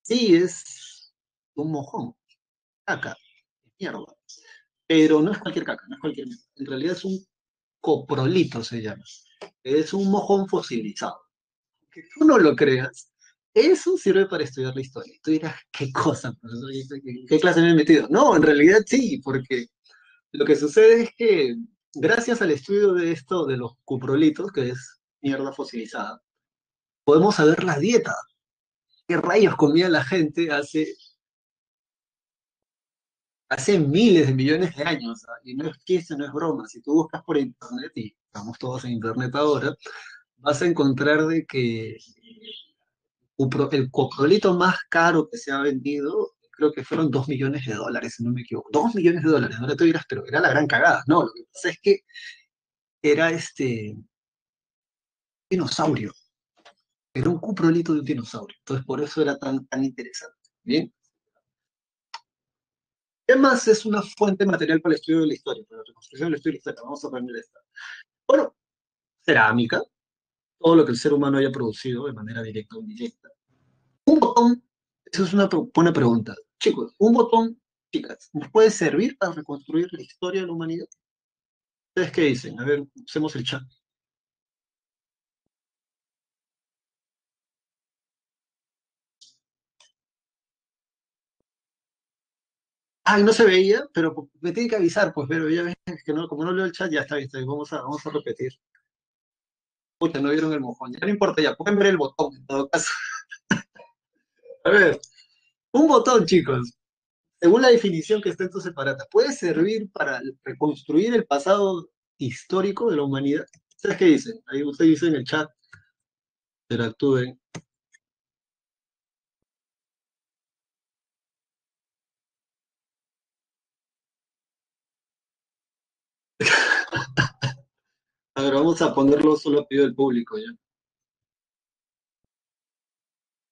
Sí, es un mojón, caca, mierda. Pero no es cualquier caca, no es cualquier mierda. En realidad es un coprolito, se llama. Es un mojón fosilizado. Que tú no lo creas, eso sirve para estudiar la historia. Tú dirás, ¿qué cosa, profesor? ¿Qué clase me he metido? No, en realidad sí, porque lo que sucede es que gracias al estudio de esto de los cuprolitos, que es mierda fosilizada, podemos saber la dieta. ¿Qué rayos comía la gente hace miles de millones de años? ¿Ah? Y no es chiste, no es broma. Si tú buscas por internet, y estamos todos en internet ahora, vas a encontrar de que el coprolito más caro que se ha vendido, creo que fueron $2 millones, si no me equivoco. $2 millones. Ahora tú dirás, pero era la gran cagada. No, lo que pasa es que era dinosaurio. Era un cuprolito de un dinosaurio. Entonces, por eso era tan interesante. Bien. ¿Qué más es una fuente material para el estudio de la historia? Para la reconstrucción del estudio de la historia. Vamos a aprender esta. Bueno, cerámica, todo lo que el ser humano haya producido de manera directa o indirecta. Un botón, esa es una buena pregunta. Chicos, un botón, chicas, ¿nos puede servir para reconstruir la historia de la humanidad? ¿Ustedes qué dicen? A ver, usemos el chat. Ay, no se veía, pero me tiene que avisar, pues, pero ya ves que no, como no leo el chat, ya está bien, vamos a repetir. Pucha, no vieron el mojón, ya no importa, ya pueden ver el botón en todo caso. A ver, un botón, chicos, según la definición que está en tu separata, puede servir para reconstruir el pasado histórico de la humanidad. ¿Ustedes qué dicen? Ahí ustedes dicen en el chat, interactúen. A ver, vamos a ponerlo solo a pedido del público, ¿ya?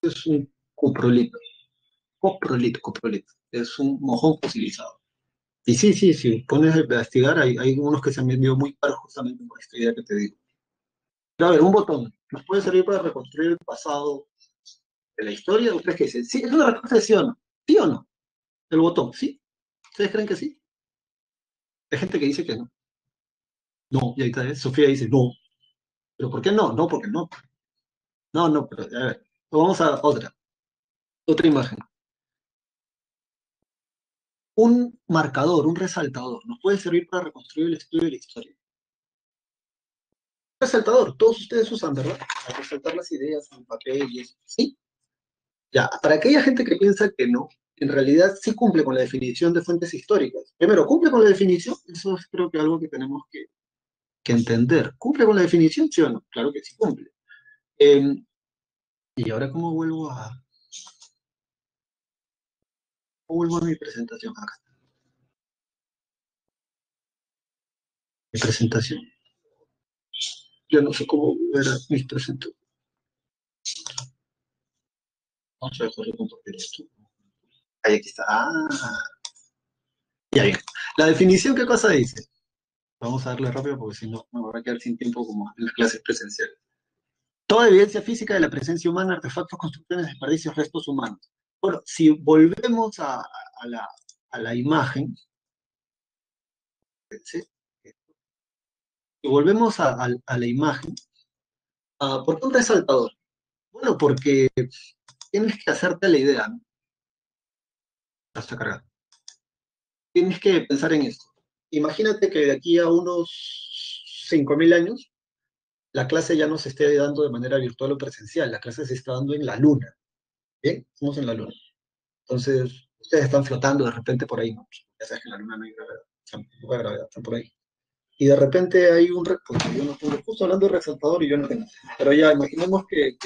Es un coprolito, coprolito. Es un mojón fosilizado. Y sí, sí, sí, pones a investigar, hay unos que se han vendido muy caros justamente por esta idea que te digo. Pero a ver, un botón, ¿nos puede servir para reconstruir el pasado de la historia? ¿Ustedes qué dicen? Sí, es una respuesta de sí o no. ¿Sí o no? El botón, ¿sí? ¿Ustedes creen que sí? Hay gente que dice que no. No, y ahí está, ¿eh? Sofía dice no. ¿Pero por qué no? No, porque no. No, no, pero a ver, vamos a otra imagen. Un marcador, un resaltador, nos puede servir para reconstruir el estudio de la historia. Resaltador, todos ustedes usan, ¿verdad? Para resaltar las ideas en papel y eso. ¿Sí? Ya, para aquella gente que piensa que no, en realidad sí cumple con la definición de fuentes históricas. Primero, ¿cumple con la definición? Eso es creo que algo que tenemos que entender. ¿Cumple con la definición, sí o no? Claro que sí cumple. Eh, y ahora, ¿cómo vuelvo a mi presentación? Acá está, mi presentación. Yo no sé cómo ver a mis presentaciones. Vamos a dejar de compartir esto. Ahí aquí está. Ya bien. La definición, ¿qué cosa dice? Vamos a darle rápido porque si no me voy a quedar sin tiempo como en las clases presenciales. Toda evidencia física de la presencia humana, artefactos, construcciones, desperdicios, restos humanos. Bueno, si volvemos a la imagen, ¿sí? Si volvemos a la imagen, ¿por qué un resaltador? Bueno, porque tienes que hacerte la idea, ¿no? Hasta cargar. Tienes que pensar en esto. Imagínate que de aquí a unos 5.000 años, la clase ya no se esté dando de manera virtual o presencial, la clase se está dando en la luna, ¿bien? Estamos en la luna. Entonces, ustedes están flotando de repente por ahí, ¿no? Ya sabes que en la luna no hay gravedad, están, poca gravedad, están por ahí. Y de repente hay porque yo no tengo, justo hablando de resaltador y yo no tengo, pero ya imaginemos que es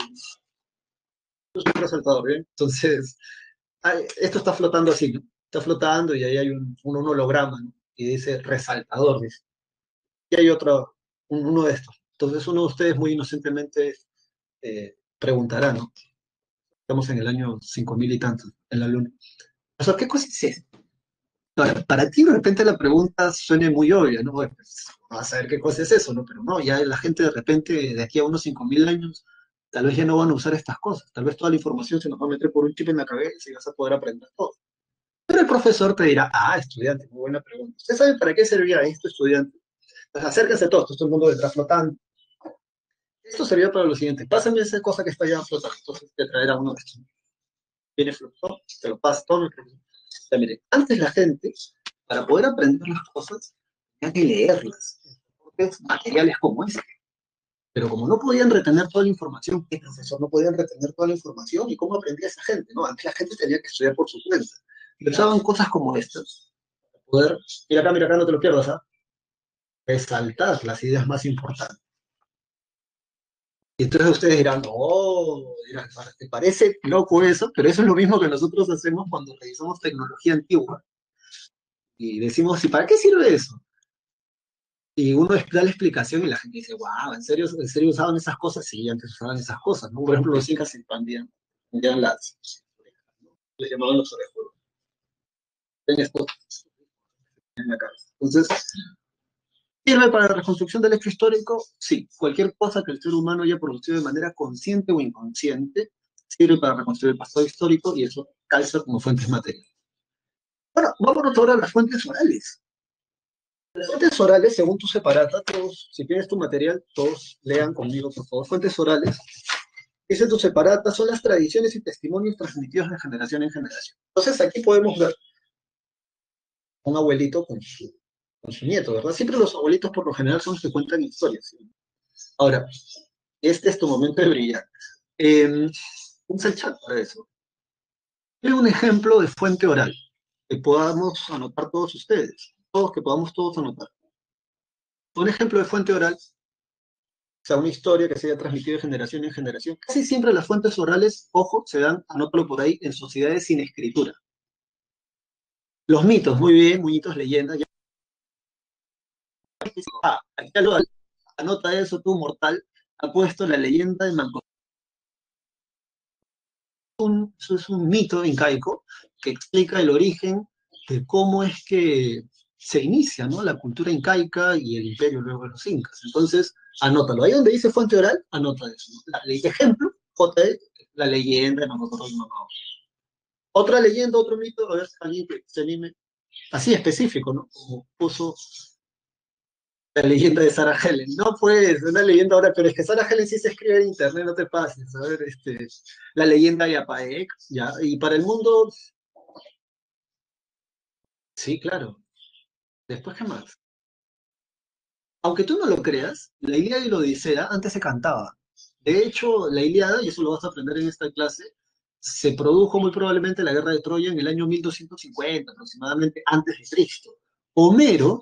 un resaltador, ¿bien? Entonces, esto está flotando así, ¿no? Está flotando y ahí hay un holograma, ¿no? Y dice resaltador, dice. Y hay otro, uno de estos. Entonces uno de ustedes muy inocentemente preguntará, ¿no? Estamos en el año 5.000 y tantos, en la luna. O sea, ¿qué cosa es esto? Para ti de repente la pregunta suene muy obvia, ¿no? Bueno, pues, vas a saber qué cosa es eso, ¿no? Pero no, ya la gente de repente, de aquí a unos 5.000 años, tal vez ya no van a usar estas cosas. Tal vez toda la información se nos va a meter por un chip en la cabeza y vas a poder aprender todo. Pero el profesor te dirá, estudiante, muy buena pregunta. ¿Usted sabe para qué servía esto, estudiante? Pues acérquense todos, todo el mundo detrás flotando. Esto servía para lo siguiente, pásame esa cosa que está allá flotando. Entonces te traerá uno de estos. Viene flotando, te lo pasa todo. O sea, mire, antes la gente, para poder aprender las cosas, tenía que leerlas. Materiales como este. Pero como no podían retener toda la información, ¿qué profesor no podían retener toda la información? ¿Y cómo aprendía esa gente? ¿No? Antes la gente tenía que estudiar por su cuenta. Y usaban cosas como estas. Poder, mira acá, no te lo pierdas, ¿ah? Resaltar las ideas más importantes. Y entonces ustedes dirán, oh, dirán, ¿te parece loco eso? Pero eso es lo mismo que nosotros hacemos cuando revisamos tecnología antigua y decimos, ¿y para qué sirve eso? Y uno da la explicación y la gente dice, wow, en serio usaban esas cosas? Sí, antes usaban esas cosas, ¿no? Por ejemplo, los incas se expandían les llamaban los orejuelos. Ven esto en la cabeza. Entonces, ¿sirve para la reconstrucción del hecho histórico? Sí. Cualquier cosa que el ser humano haya producido de manera consciente o inconsciente sirve para reconstruir el pasado histórico y eso calza como fuentes materiales. Bueno, vámonos ahora a las fuentes orales. Las fuentes orales, según tu separata, todos, si tienes tu material, todos lean conmigo, por favor. Fuentes orales, dice tu separata, son las tradiciones y testimonios transmitidos de generación en generación. Entonces aquí podemos ver un abuelito con su nieto, ¿verdad? Siempre los abuelitos por lo general son los que cuentan historias, ¿sí? Ahora, este es tu momento de brillar. Usa el chat para eso. Es un ejemplo de fuente oral que podamos anotar todos ustedes, todos que podamos todos anotar. Un ejemplo de fuente oral, o sea, una historia que se haya transmitido de generación en generación. Casi siempre las fuentes orales, ojo, se dan, anótalo por ahí, en sociedades sin escritura. Los mitos, muy bien, mitos, leyendas. Ya, aquí anota eso tú, mortal, ha puesto la leyenda de Manco. Eso es un mito incaico que explica el origen de cómo es que se inicia, ¿no? La cultura incaica y el imperio luego de los incas. Entonces, anótalo. Ahí donde dice fuente oral, anota eso, ¿no? Ejemplo, JE, la leyenda de Manco y Mamao. Otra leyenda, otro mito, a ver, alguien que se anime. Así específico, ¿no? Como puso la leyenda de Sarah Helen. No, pues, una leyenda ahora, pero es que Sarah Helen sí se escribe en internet, no te pases. A ver, la leyenda de Apaek, ya. Y para el mundo, sí, claro. Después, ¿qué más? Aunque tú no lo creas, la Ilíada y la Odisea antes se cantaba. De hecho, la Ilíada, y eso lo vas a aprender en esta clase, se produjo muy probablemente la guerra de Troya en el año 1250, aproximadamente antes de Cristo. Homero,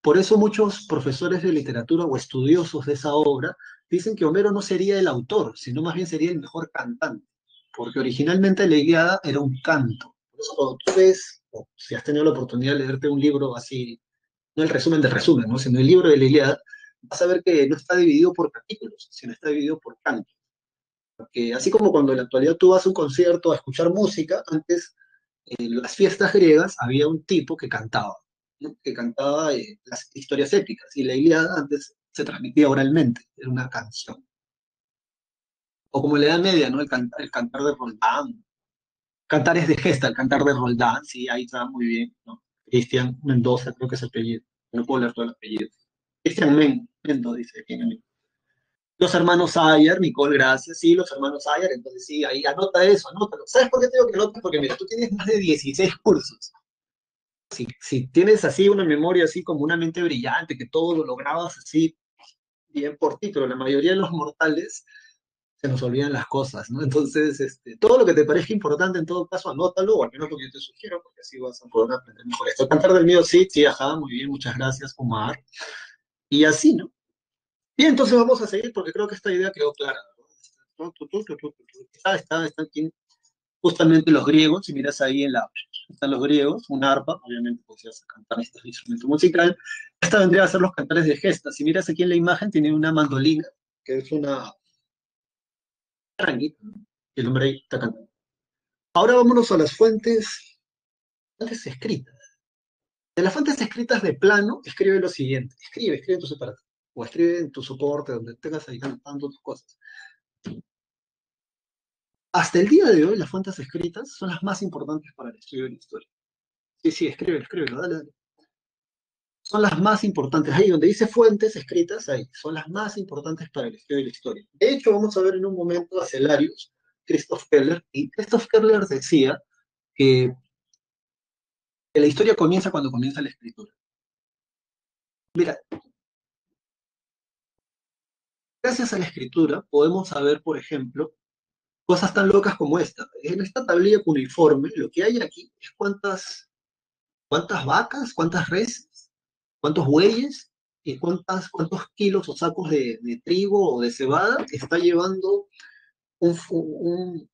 por eso muchos profesores de literatura o estudiosos de esa obra dicen que Homero no sería el autor, sino más bien sería el mejor cantante, porque originalmente la Ilíada era un canto. Por eso cuando tú ves, o si has tenido la oportunidad de leerte un libro así, no el resumen del resumen, ¿no? Sino el libro de la Ilíada, vas a ver que no está dividido por capítulos, sino está dividido por cantos. Porque así como cuando en la actualidad tú vas a un concierto a escuchar música, antes en las fiestas griegas había un tipo que cantaba, ¿no? Que cantaba las historias épicas, y la Ilíada antes se transmitía oralmente, era una canción. O como en la Edad Media, ¿no? El cantar de Roldán, Cantares de gesta, el cantar de Roldán, sí, ahí está muy bien, ¿no? Cristian Mendoza, creo que es el apellido. No puedo leer todo el apellido. Cristian Mendoza, dice aquí en el libro. Los hermanos Ayer, Nicole, gracias, sí, los hermanos Ayer, entonces sí, ahí anota eso, anótalo. ¿Sabes por qué te digo que anotes? Porque mira, tú tienes más de 16 cursos. Si tienes así una memoria así como una mente brillante, que todo lo lograbas así bien por ti, pero la mayoría de los mortales se nos olvidan las cosas, ¿no? Entonces, todo lo que te parezca importante, en todo caso, anótalo, o al menos lo que yo te sugiero, porque así vas a poder aprender mejor esto. Cantar del mío, sí, sí, ajá, muy bien, muchas gracias, Omar. Y así, ¿no? Bien, entonces vamos a seguir, porque creo que esta idea quedó clara, ¿no? Está aquí justamente los griegos, si miras ahí están los griegos, un arpa, obviamente pues ya se cantan este instrumento musical. Esta vendría a ser los cantares de gesta. Si miras aquí en la imagen, tiene una mandolina, que es una ranguita, ¿no? Y el hombre ahí está cantando. Ahora vámonos a las fuentes escritas. De las fuentes escritas de plano, escribe lo siguiente. Escribe en tu separado. O escribe en tu soporte, donde tengas ahí cantando tus cosas. Hasta el día de hoy, las fuentes escritas son las más importantes para el estudio de la historia. Sí, sí, escríbelo, dale, dale. Son las más importantes. Ahí donde dice fuentes escritas, ahí, son las más importantes para el estudio de la historia. De hecho, vamos a ver en un momento a Celarius, Christoph Keller, y Christoph Keller decía que la historia comienza cuando comienza la escritura. Mira, gracias a la escritura podemos saber, por ejemplo, cosas tan locas como esta. En esta tablilla cuneiforme, lo que hay aquí es cuántas vacas, cuántas reses, cuántos bueyes y cuántos kilos o sacos de trigo o de cebada está llevando un,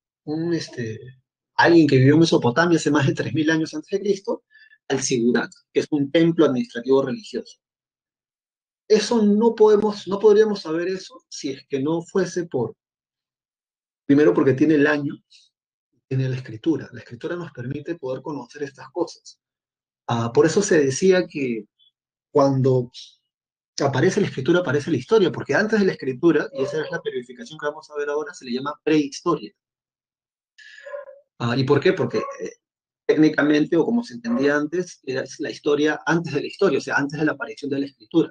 alguien que vivió en Mesopotamia hace más de 3.000 años antes de Cristo, al Sigurat, que es un templo administrativo religioso. Eso no podríamos saber eso si es que no fuese primero porque tiene el año, tiene la escritura. La escritura nos permite poder conocer estas cosas. Por eso se decía que cuando aparece la escritura, aparece la historia, porque antes de la escritura, y esa es la periodificación que vamos a ver ahora, se le llama prehistoria. ¿Y por qué? Porque técnicamente, o como se entendía antes, era la historia antes de la historia, o sea, antes de la aparición de la escritura.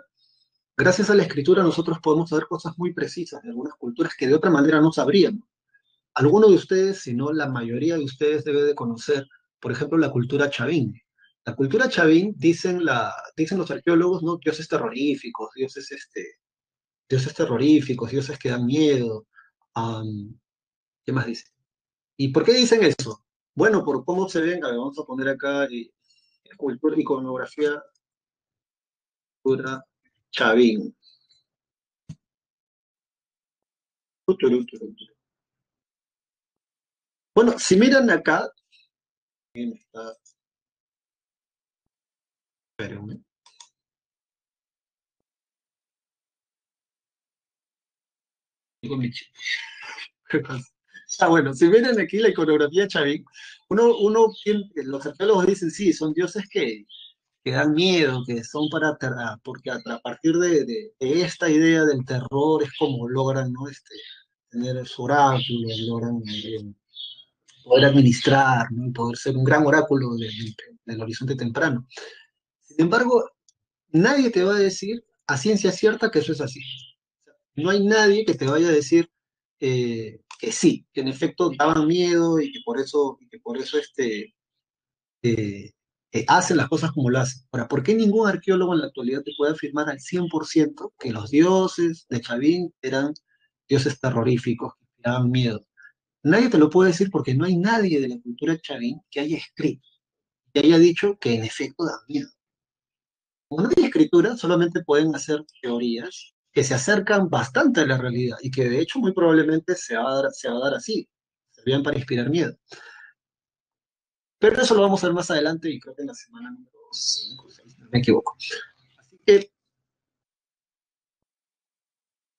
Gracias a la escritura nosotros podemos saber cosas muy precisas de algunas culturas que de otra manera no sabríamos. Algunos de ustedes, si no la mayoría de ustedes, debe de conocer, por ejemplo, la cultura chavín. La cultura chavín, dicen los arqueólogos, ¿no? Dioses terroríficos, dioses que dan miedo. am, ¿Qué más dice? ¿Y por qué dicen eso? Bueno, por cómo se ven, a ver, vamos a poner acá cultura, iconografía, cultura chavín. Bueno, si miran acá, está, espérenme, digo mi bueno, si miran aquí la iconografía chavín, los arqueólogos dicen, sí, son dioses que dan miedo, que son porque a partir de esta idea del terror es como logran, ¿no? Tener su oráculo, logran poder administrar, ¿no? Y poder ser un gran oráculo del horizonte temprano. Sin embargo, nadie te va a decir a ciencia cierta que eso es así. No hay nadie que te vaya a decir que sí, que en efecto daban miedo y que por eso eh, hacen las cosas como lo hacen. Ahora, ¿por qué ningún arqueólogo en la actualidad te puede afirmar al 100% que los dioses de Chavín eran dioses terroríficos, que daban miedo? Nadie te lo puede decir porque no hay nadie de la cultura Chavín que haya escrito, que haya dicho que en efecto da miedo. Como no hay escritura, solamente pueden hacer teorías que se acercan bastante a la realidad y que de hecho muy probablemente se va a dar así, servían para inspirar miedo. Pero eso lo vamos a ver más adelante y creo que en la semana número 5 o 6, no me equivoco. Así que,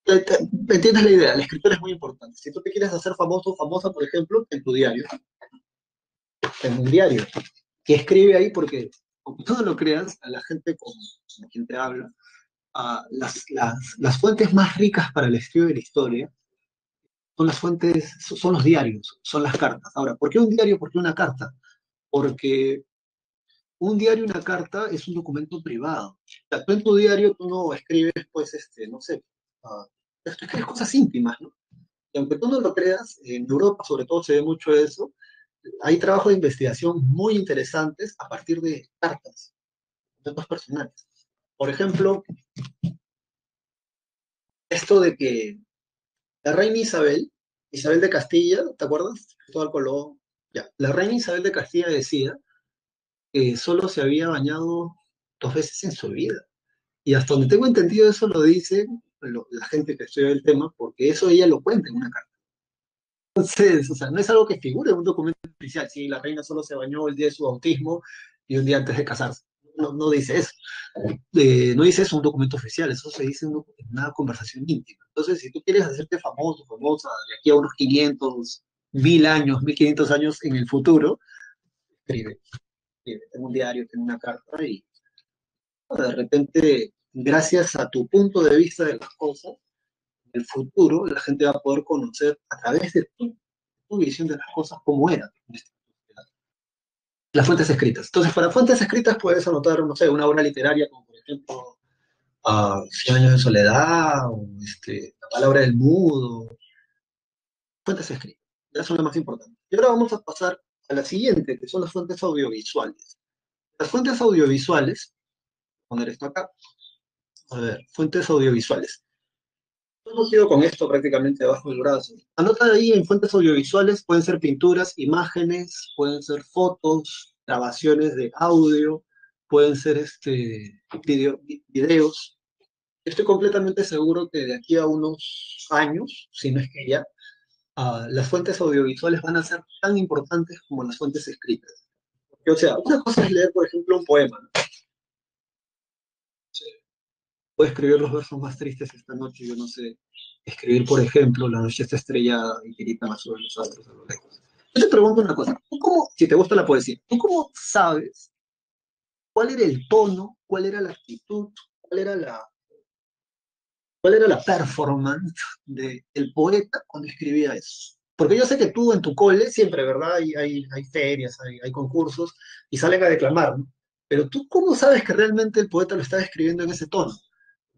¿entiendes la idea? La escritura es muy importante. Si tú te quieres hacer famoso o famosa, por ejemplo, en tu diario, en un diario, que escribe ahí porque, aunque tú no lo creas, a la gente con quien te habla, las fuentes más ricas para el estudio de la historia son las fuentes, son los diarios, son las cartas. Ahora, ¿por qué un diario? ¿Por qué una carta? Porque un diario y una carta es un documento privado. O sea, tú en tu diario tú no escribes, pues, no sé, ah, tú escribes cosas íntimas, ¿no? Y aunque tú no lo creas, en Europa sobre todo se ve mucho eso, hay trabajos de investigación muy interesantes a partir de cartas, datos personales. Por ejemplo, esto de que la reina Isabel, Isabel de Castilla, ¿te acuerdas? Cristóbal Colón. Ya. La reina Isabel de Castilla decía que solo se había bañado 2 veces en su vida. Y hasta donde tengo entendido eso lo dice la gente que estudia el tema, porque eso ella lo cuenta en una carta. Entonces, o sea, no es algo que figure en un documento oficial. Si la reina solo se bañó el día de su bautismo y un día antes de casarse. No, no dice eso. No dice eso un documento oficial, eso se dice en una conversación íntima. Entonces, si tú quieres hacerte famoso, famosa, de aquí a unos 500, 1000 años, 1500 años en el futuro, escribe, escribe, tengo un diario, tengo una carta y de repente, gracias a tu punto de vista de las cosas, en el futuro la gente va a poder conocer a través de tu visión de las cosas cómo eran. Las fuentes escritas. Entonces, para fuentes escritas puedes anotar, no sé, una obra literaria como por ejemplo Cien años de soledad, o La palabra del mudo, fuentes escritas. Ya son las más importantes. Y ahora vamos a pasar a la siguiente, que son las fuentes audiovisuales. Las fuentes audiovisuales, voy a poner esto acá, a ver, fuentes audiovisuales. Hemos ido con esto prácticamente debajo del brazo. Anota ahí en fuentes audiovisuales, pueden ser pinturas, imágenes, pueden ser fotos, grabaciones de audio, pueden ser videos. Estoy completamente seguro que de aquí a unos años, si no es que ya, las fuentes audiovisuales van a ser tan importantes como las fuentes escritas. O sea, una cosa es leer, por ejemplo, un poema, ¿no? Puedo escribir los versos más tristes esta noche, yo no sé. Escribir, por ejemplo, la noche está estrellada y tiritan azul los astros a lo lejos. Yo te pregunto una cosa, ¿tú cómo, si te gusta la poesía, ¿tú cómo sabes cuál era el tono, cuál era la actitud, cuál era la performance del poeta cuando escribía eso? Porque yo sé que tú en tu cole siempre, ¿verdad? Hay ferias, hay concursos y salen a declamar, ¿no? Pero tú, ¿cómo sabes que realmente el poeta lo está escribiendo en ese tono?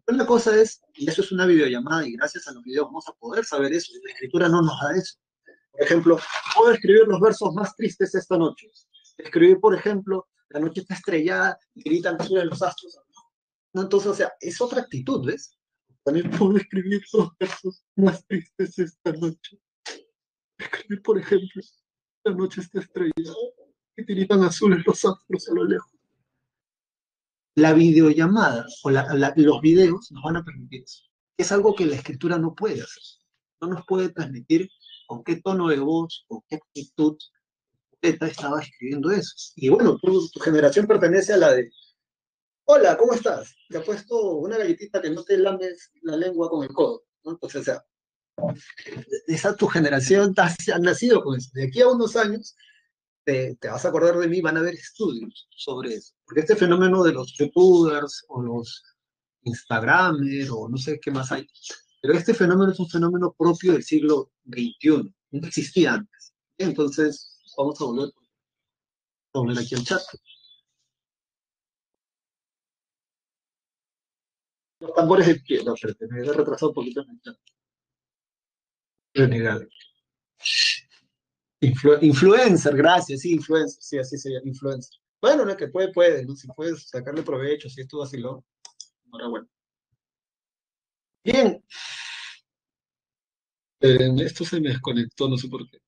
Una cosa es, y eso es una videollamada, y gracias a los videos vamos a poder saber eso, y la escritura no nos da eso. Por ejemplo, puedo escribir los versos más tristes esta noche. Escribir, por ejemplo, la noche está estrellada y gritan sobre los astros. No, entonces, o sea, es otra actitud, ¿ves? También puedo escribir los versos más tristes esta noche. Escribir, por ejemplo, la noche está estrellada y tiritan azules los astros a lo lejos. La videollamada o los videos nos van a permitir eso. Es algo que la escritura no puede hacer. No nos puede transmitir con qué tono de voz, con qué actitud poeta estaba escribiendo eso. Y bueno, tu generación pertenece a la de, hola, ¿cómo estás? Te ha puesto una galletita que no te lames la lengua con el codo, ¿no? Entonces, o sea, esa tu generación ha nacido con eso. De aquí a unos años te vas a acordar de mí, van a haber estudios sobre eso. Porque este fenómeno de los youtubers o los instagramers o no sé qué más hay, pero este fenómeno es un fenómeno propio del siglo XXI, no existía antes. Entonces, vamos a volver aquí al chat. Los tambores de pie, no, espérate, me he retrasado un poquito en el chat. Renegado. Influencer, gracias, sí, influencer, sí, así se llama, influencer. Bueno, no, que puede, ¿no? Si puedes sacarle provecho, si esto vaciló, enhorabuena. Bien, esto se me desconectó, no sé por qué.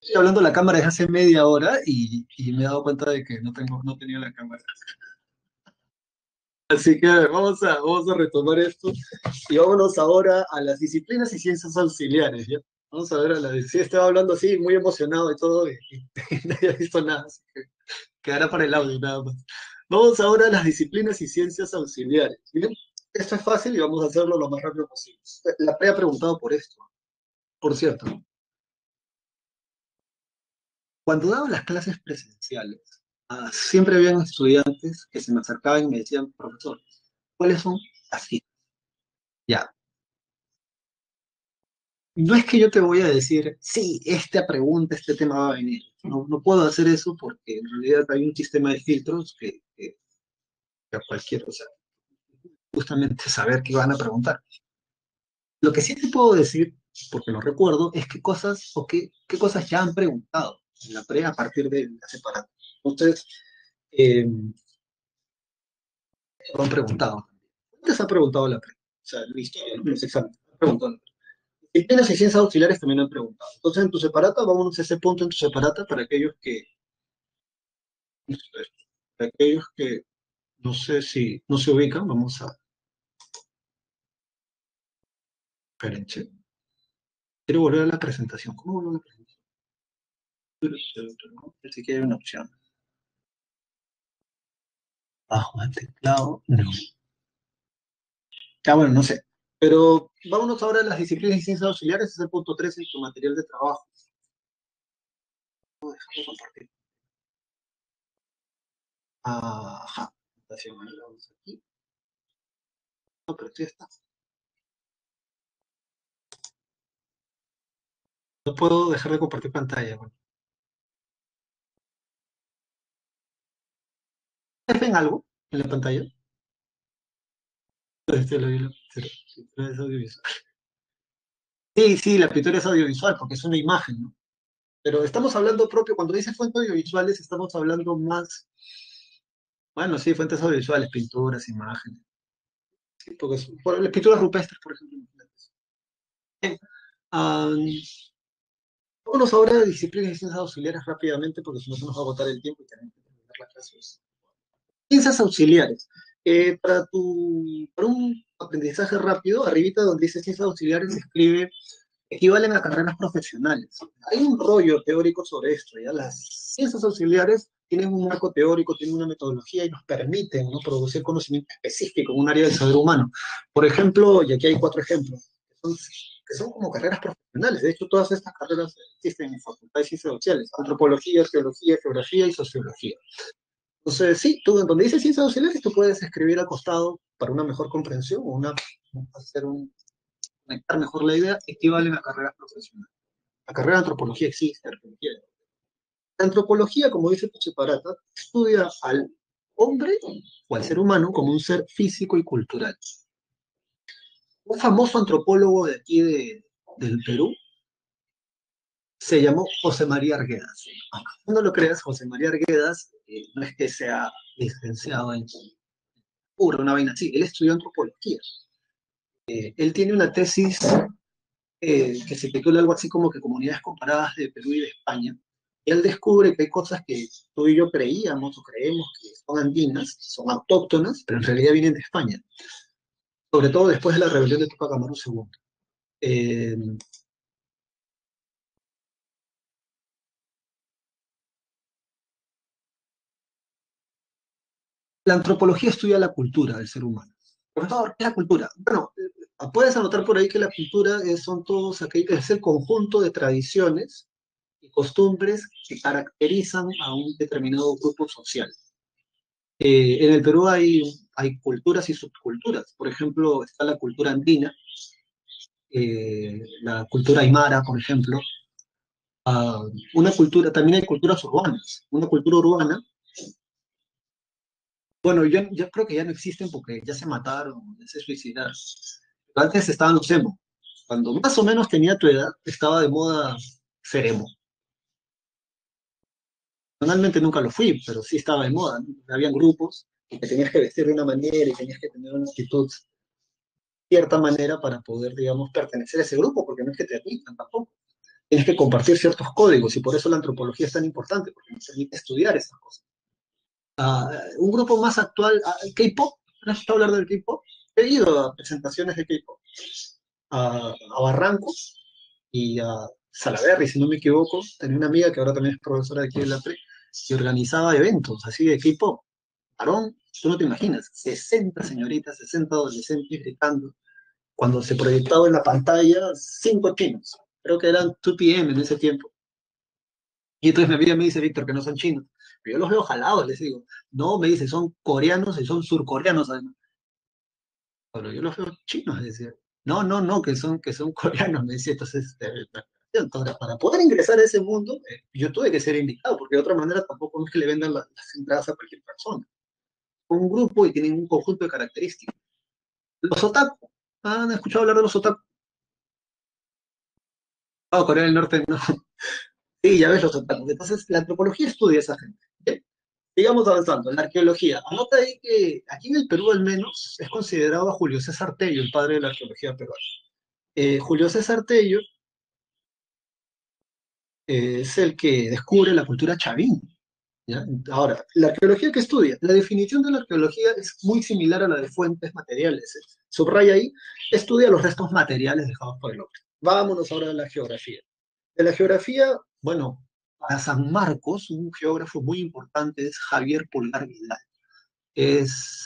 Estoy hablando de la cámara desde hace media hora y me he dado cuenta de que no tenía la cámara. Así que vamos a retomar esto y vámonos ahora a las disciplinas y ciencias auxiliares, ¿ya? Vamos a ver sí, estaba hablando así, muy emocionado y todo, y nadie ha visto nada, así que quedará para el audio nada más. Vamos ahora a las disciplinas y ciencias auxiliares, ¿bien? Esto es fácil y vamos a hacerlo lo más rápido posible. La PRE ha preguntado por esto, por cierto. Cuando daba las clases presenciales, siempre habían estudiantes que se me acercaban y me decían, profesor, ¿cuáles son las citas? Ya, No es que yo te voy a decir, sí, esta pregunta, este tema va a venir. No, no puedo hacer eso porque en realidad hay un sistema de filtros que a cualquier, o sea, justamente saber qué van a preguntar. Lo que sí te puedo decir, porque lo recuerdo, es qué cosas o qué cosas ya han preguntado en la pre a partir de la separata. Entonces, eh, lo han preguntado. ¿Cuántas ha preguntado la pre? O sea, la historia, ¿no? Los exámenes. Han preguntado. Disciplinas y ciencias auxiliares también han preguntado. Entonces, en tu separata, vámonos a ese punto en tu separata para aquellos que no sé si no se ubican, vamos a. Esperen, quiero volver a la presentación. ¿Cómo vuelvo a la presentación? Así que hay una opción. Bajo el teclado. No. Ya, bueno, no sé. Pero vámonos ahora a las disciplinas y ciencias auxiliares, es el punto 3 en tu material de trabajo. Déjame compartir. Ajá. Presentación, ahí vamos aquí. No, pero sí está. No puedo dejar de compartir pantalla. Bueno. ¿Ustedes ven algo en la pantalla? Es audiovisual. Sí, sí, la pintura es audiovisual porque es una imagen, ¿no? Pero estamos hablando propio, cuando dice fuentes audiovisuales, estamos hablando más, bueno, sí, fuentes audiovisuales, pinturas, imágenes, sí, porque por las pinturas rupestres, por ejemplo. Bien, ah, vámonos ahora a disciplinas y ciencias auxiliares rápidamente, porque si no se nos va a agotar el tiempo y tenemos que terminar las clases. Ciencias auxiliares. Para un aprendizaje rápido, arribita donde dice ciencias auxiliares se escribe equivalen a carreras profesionales. Hay un rollo teórico sobre esto, ¿ya? Las ciencias auxiliares tienen un marco teórico, tienen una metodología y nos permiten, ¿no?, producir conocimiento específico en un área del saber humano. Por ejemplo, y aquí hay 4 ejemplos, que son como carreras profesionales. De hecho, todas estas carreras existen en facultades de ciencias sociales: antropología, teología, geografía y sociología. Entonces, sí, tú donde dice ciencias auxiliares, tú puedes escribir al costado para una mejor comprensión o hacer conectar mejor la idea, equivalen a carreras profesionales. La carrera de antropología existe. La antropología, como dice Pucheparata, estudia al hombre o al ser humano como un ser físico y cultural. Un famoso antropólogo de aquí del Perú se llamó José María Arguedas. Aunque no lo creas, José María Arguedas no es que sea licenciado en pura, una vaina así, él estudió antropología. Él tiene una tesis que se titula algo así como que Comunidades Comparadas de Perú y de España. Y él descubre que hay cosas que tú y yo creíamos o creemos que son andinas, son autóctonas, pero en realidad vienen de España, sobre todo después de la rebelión de Tupac Amaru II. Eh, la antropología estudia la cultura del ser humano. Profesor, ¿qué es la cultura? Bueno, puedes anotar por ahí que la cultura es el conjunto de tradiciones y costumbres que caracterizan a un determinado grupo social. En el Perú hay culturas y subculturas. Por ejemplo, está la cultura andina, la cultura aymara, por ejemplo. Una cultura, también hay culturas urbanas. Una cultura urbana, bueno, yo creo que ya no existen porque ya se mataron, ya se suicidaron. Pero antes estaban los emo. Cuando más o menos tenía tu edad, estaba de moda ser emo. Personalmente nunca lo fui, pero sí estaba de moda, ¿no? Habían grupos que te tenías que vestir de una manera y tenías que tener una actitud cierta manera para poder, digamos, pertenecer a ese grupo, porque no es que te admitan tampoco. Tienes que compartir ciertos códigos y por eso la antropología es tan importante, porque nos permite estudiar esas cosas. Un grupo más actual, K-pop, ¿has escuchado hablar del K-pop? He ido a presentaciones de K-pop, a Barranco y a Salaberry, si no me equivoco. Tenía una amiga que ahora también es profesora de aquí de la PRE, que organizaba eventos así de K-pop. Aarón, tú no te imaginas, 60 señoritas, 60 adolescentes gritando, cuando se proyectaba en la pantalla 5 chinos. Creo que eran 2 p.m. en ese tiempo. Y entonces mi amiga me dice, Víctor, que no son chinos. Pero yo los veo jalados, les digo. No, me dice, son coreanos y son surcoreanos además. Pero yo los veo chinos, decía. no, que son coreanos, me decía. Entonces, para poder ingresar a ese mundo, yo tuve que ser invitado, porque de otra manera tampoco es que le vendan las entradas a cualquier persona. Un grupo y tienen un conjunto de características. Los otaku, ¿han escuchado hablar de los otaku? Ah, Corea del Norte no. Sí, ya ves los otaku. Entonces, la antropología estudia a esa gente. ¿Ok? Sigamos avanzando. La arqueología. Anota ahí que aquí en el Perú al menos es considerado a Julio César Tello, el padre de la arqueología peruana. Julio César Tello es el que descubre la cultura chavín. ¿Ya? Ahora, la arqueología que estudia, la definición de la arqueología es muy similar a la de fuentes materiales. Subraya ahí, estudia los restos materiales dejados por el hombre. Vámonos ahora a la geografía. De la geografía, bueno, para San Marcos, un geógrafo muy importante es Javier Pulgar Vidal.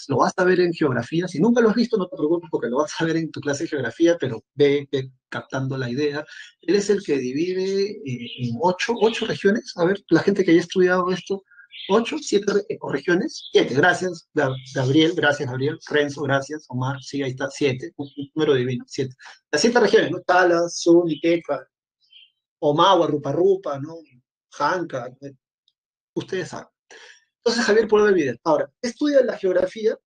Lo vas a ver en geografía. Si nunca lo has visto, no te preocupes porque lo vas a ver en tu clase de geografía, pero ve captando la idea. Él es el que divide en ocho regiones. A ver, la gente que haya estudiado esto, ocho, siete regiones, siete. Gracias, Gabriel, gracias, Gabriel. Renzo, gracias. Omar, sí, ahí está, siete. Un número divino, siete. Las siete regiones, ¿no? Tala, Sun, Iqueca, Omagua, Rupa, ¿no? Janca, ustedes saben. Entonces, Javier Pueblo Vidal. Ahora, estudia la geografía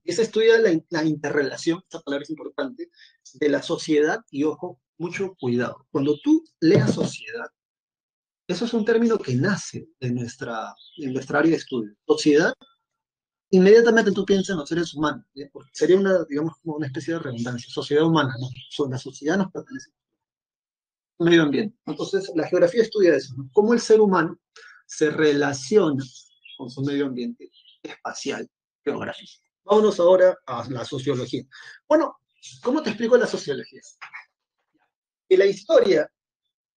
y se estudia la interrelación, esta palabra es importante, de la sociedad y, ojo, mucho cuidado. Cuando tú leas sociedad, eso es un término que nace de nuestra área de estudio. Sociedad, inmediatamente tú piensas en los seres humanos, ¿ya? Porque sería una, digamos, como una especie de redundancia. Sociedad humana, ¿no? La sociedad nos pertenece al medio ambiente. Entonces, la geografía estudia eso, ¿no? Cómo el ser humano se relaciona con su medio ambiente espacial, geográfico. Vámonos ahora a la sociología. Bueno, ¿cómo te explico la sociología? Que la historia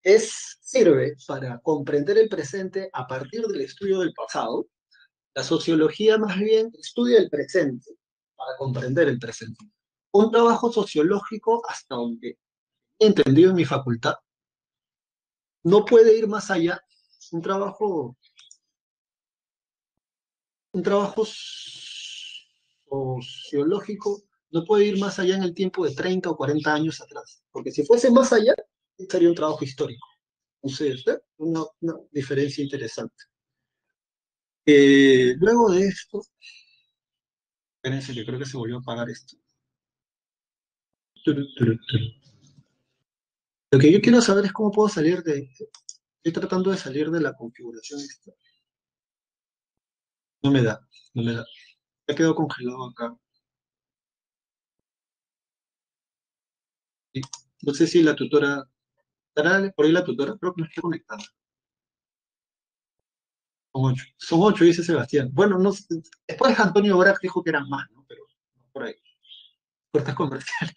sirve para comprender el presente a partir del estudio del pasado. La sociología más bien estudia el presente para comprender el presente. Un trabajo sociológico, hasta donde he entendido en mi facultad, no puede ir más allá. Un trabajo, un trabajo sociológico no puede ir más allá en el tiempo de 30 o 40 años atrás, porque si fuese más allá, sería un trabajo histórico. Entonces, una diferencia interesante. Luego de esto, espérense que creo que se volvió a apagar esto. Turu, turu, turu. Lo que yo quiero saber es cómo puedo salir estoy tratando de salir de la configuración esta. No me da, no me da. Me quedo congelado acá. Sí. No sé si la tutora, ¿estará por ahí la tutora? Creo que no está conectada. Son ocho, dice Sebastián. Bueno, no sé, después Antonio Brax dijo que eran más, ¿no? Pero no por ahí. Puertas comerciales.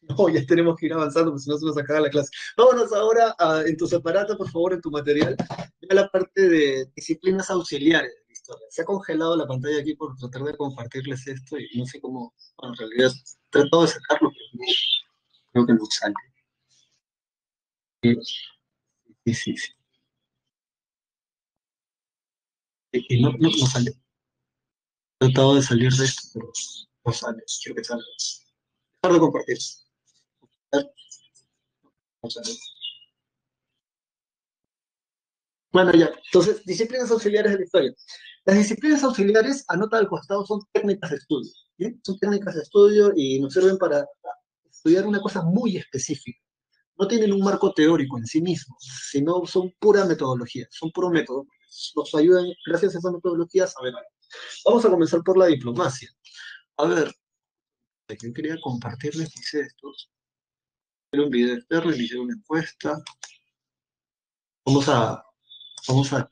No, ya tenemos que ir avanzando, porque si no se nos acaba la clase. Vámonos ahora en tu separata, por favor, en tu material, a la parte de disciplinas auxiliares de la historia. Se ha congelado la pantalla aquí por tratar de compartirles esto y no sé cómo, bueno, en realidad he tratado de sacarlo, pero creo que no sale. Sí, sí, sí. Y no sale. He tratado de salir de esto, pero no sale. Quiero que salga. Dejar de compartir. No sale. Bueno, ya. Entonces, disciplinas auxiliares de la historia. Las disciplinas auxiliares, anota al costado, son técnicas de estudio. ¿Bien? Son técnicas de estudio y nos sirven para estudiar una cosa muy específica. No tienen un marco teórico en sí mismos, sino son pura metodología, son puro método. Nos ayudan, gracias a esa metodología, a saber algo. Vamos a comenzar por la diplomacia. A ver, yo quería compartirles, hice esto. Era un video externo, hice una encuesta. Vamos a, vamos a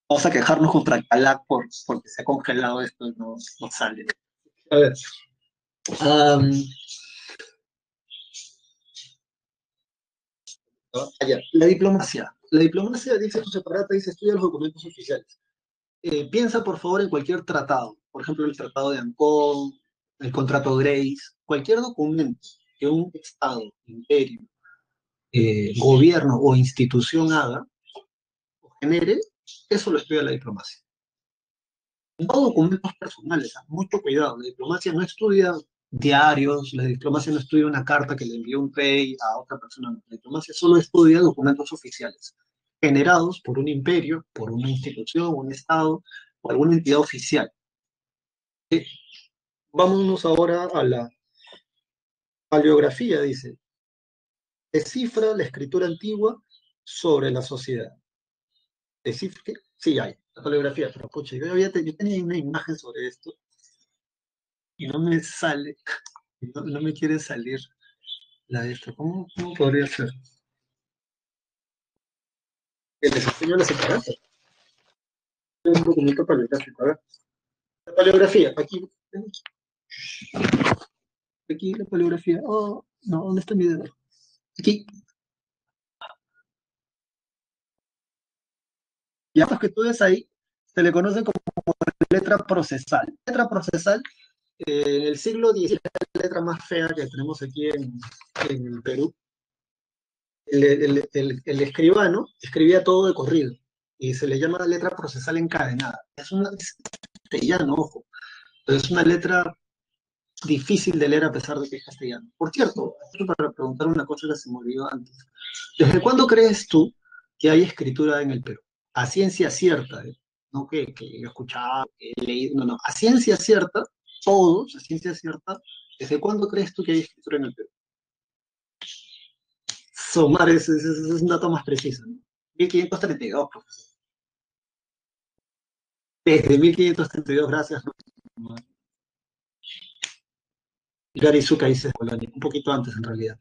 Vamos a quejarnos contra Calac porque se ha congelado esto y no sale. A ver. am, allá. La diplomacia. La diplomacia, dice su separata, dice estudia los documentos oficiales. Piensa, por favor, en cualquier tratado. Por ejemplo, el Tratado de Ancón, el Contrato Grace, cualquier documento que un Estado, imperio, gobierno o institución haga o genere, eso lo estudia la diplomacia. No documentos personales, mucho cuidado. La diplomacia no estudia diarios, la diplomacia no estudia una carta que le envió un rey a otra persona, no. La diplomacia solo estudia documentos oficiales, generados por un imperio, por una institución, un estado o alguna entidad oficial. Vámonos ahora a la paleografía, dice. Descifra la escritura antigua sobre la sociedad. ¿Descifra qué? Sí, hay. La paleografía, pero pucha, yo tenía una imagen sobre esto y no me sale, no me quiere salir la de esto. ¿Cómo podría ser? El desempeño de la separata. Un documento paleográfico. A ver. La paleografía, aquí la paleografía. Oh, no, ¿dónde está mi dedo? Aquí. Ya los que tú ves ahí se le conoce como letra procesal. Letra procesal, en el siglo XIX, la letra más fea que tenemos aquí en el Perú. El escribano escribía todo de corrido y se le llama letra procesal encadenada. Es castellano, ojo, pero es una letra difícil de leer a pesar de que es castellano. Por cierto, para preguntar una cosa que se me olvidó antes. ¿Desde cuándo crees tú que hay escritura en el Perú? A ciencia cierta, ¿eh? No que he escuchado, que he leído, no, no. A ciencia cierta, todos, a ciencia cierta, ¿desde cuándo crees tú que hay escritura en el Perú? Somar es un dato más preciso, ¿no? 1532, profesor. Desde 1532, gracias. ¿No? Gary Zucca dice Polonia, un poquito antes en realidad.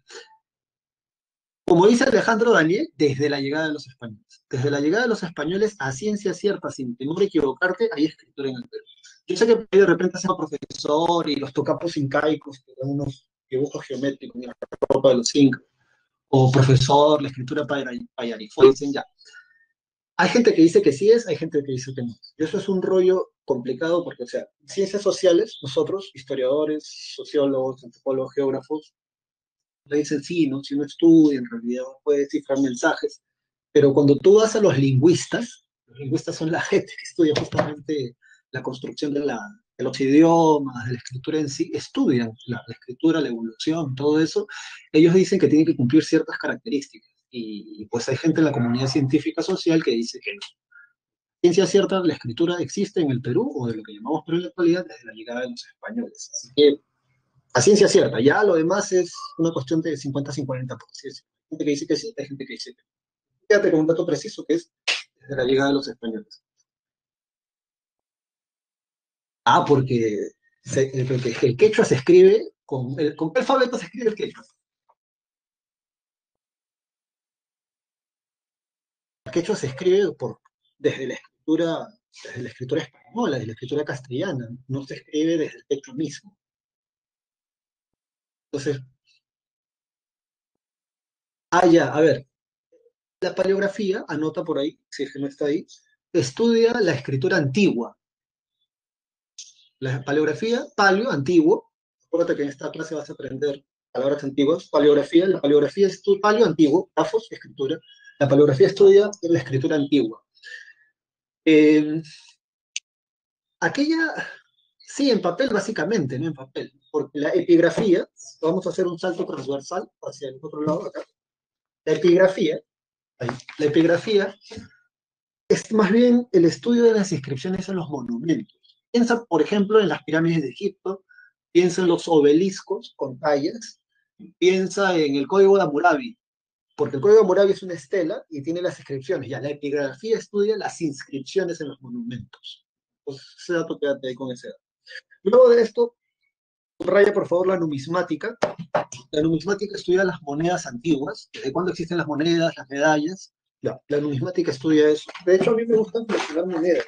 Como dice Alejandro Daniel, desde la llegada de los españoles. Desde la llegada de los españoles, a ciencia cierta, sin temor a equivocarte, hay escritura en el Perú. Yo sé que de repente sea profesor y los tocapos incaicos, que dan unos dibujos geométricos en la ropa de los incas, o profesor, la escritura payarifoy, dicen ya. Hay gente que dice que sí es, hay gente que dice que no. Y eso es un rollo complicado porque, o sea, ciencias sociales, nosotros, historiadores, sociólogos, antropólogos, geógrafos, le dicen sí, ¿no? Si uno estudia, en realidad puede descifrar mensajes, pero cuando tú vas a los lingüistas son la gente que estudia justamente la construcción de los idiomas, de la escritura en sí, estudian la escritura, la evolución, todo eso, ellos dicen que tienen que cumplir ciertas características. Y pues hay gente en la comunidad científica social que dice que no. Ciencia cierta, la escritura existe en el Perú, o de lo que llamamos Perú en la actualidad, desde la llegada de los españoles. Así que a ciencia cierta, ya lo demás es una cuestión de 50-50, por así decirlo. Hay gente que dice que sí, hay gente que dice que no. Fíjate con un dato preciso que es desde la llegada de los españoles. Ah, porque el quechua se escribe ¿con qué alfabeto se escribe el quechua? El quechua se escribe desde desde la escritura española, desde la escritura castellana, no se escribe desde el quechua mismo. Entonces, ya, a ver, la paleografía, anota por ahí, si es que no está ahí, estudia la escritura antigua. La paleografía, paleo, antiguo, acuérdate que en esta clase vas a aprender palabras antiguas, paleografía, la paleografía es paleo antiguo, pafos, escritura, la paleografía estudia la escritura antigua. Eh, aquella, sí, en papel básicamente, no en papel, porque la epigrafía, vamos a hacer un salto transversal hacia el otro lado acá, la epigrafía, ahí, la epigrafía es más bien el estudio de las inscripciones en los monumentos. Piensa, por ejemplo, en las pirámides de Egipto, piensa en los obeliscos con tallas, piensa en el código de Hammurabi, porque el código de Hammurabi es una estela y tiene las inscripciones. Ya la epigrafía estudia las inscripciones en los monumentos. Pues ese dato quédate ahí con ese dato. Luego de esto, raya por favor la numismática. La numismática estudia las monedas antiguas, desde cuándo existen las monedas, las medallas. Ya, la numismática estudia eso. De hecho, a mí me gusta coleccionar monedas.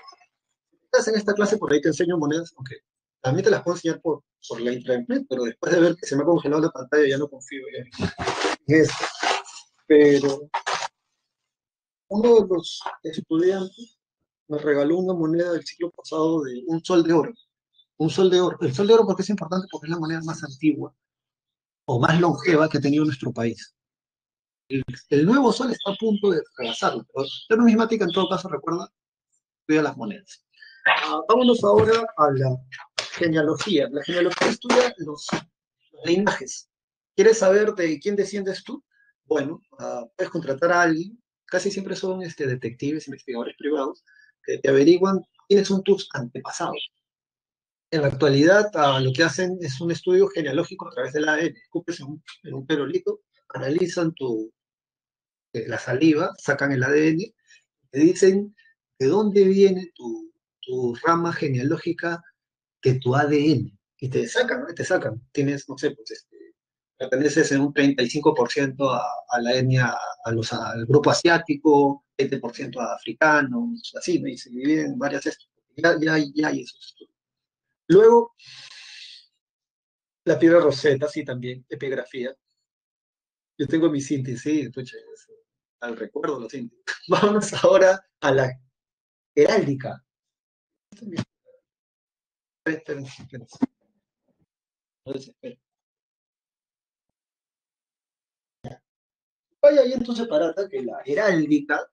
Estás en esta clase, por ahí te enseño monedas, aunque también te las puedo enseñar por la internet, pero después de ver que se me ha congelado la pantalla ya no confío en eso. Pero uno de los estudiantes me regaló una moneda del siglo pasado de un sol de oro. Un sol de oro. El sol de oro, ¿por qué es importante? Porque es la moneda más antigua o más longeva que ha tenido nuestro país. El nuevo sol está a punto de rebasarlo, pero la numismática en todo caso recuerda, estudia las monedas. Vámonos ahora a la genealogía. La genealogía estudia linajes. ¿Quieres saber de quién desciendes tú? Bueno, puedes contratar a alguien, casi siempre son detectives, investigadores privados, que te averiguan quiénes son tus antepasados. En la actualidad, lo que hacen es un estudio genealógico a través del ADN. Escupes en un perolito, analizan la saliva, sacan el ADN, te dicen de dónde viene tu rama genealógica de tu ADN. Y te sacan, ¿no? Te sacan. Tienes, no sé, pues perteneces en un 35% a la etnia, al grupo asiático, 20% a africanos, así, ¿no? Y se dividen en varias esto. Ya hay esos estudios. Luego, la piedra roseta, sí, también, epigrafía. Yo tengo mi síntesis, sí, pucha, al recuerdo los síntesis. Vamos ahora a la heráldica. Espérense, espérense. No desesperen. Vaya ahí en tu separata que la heráldica,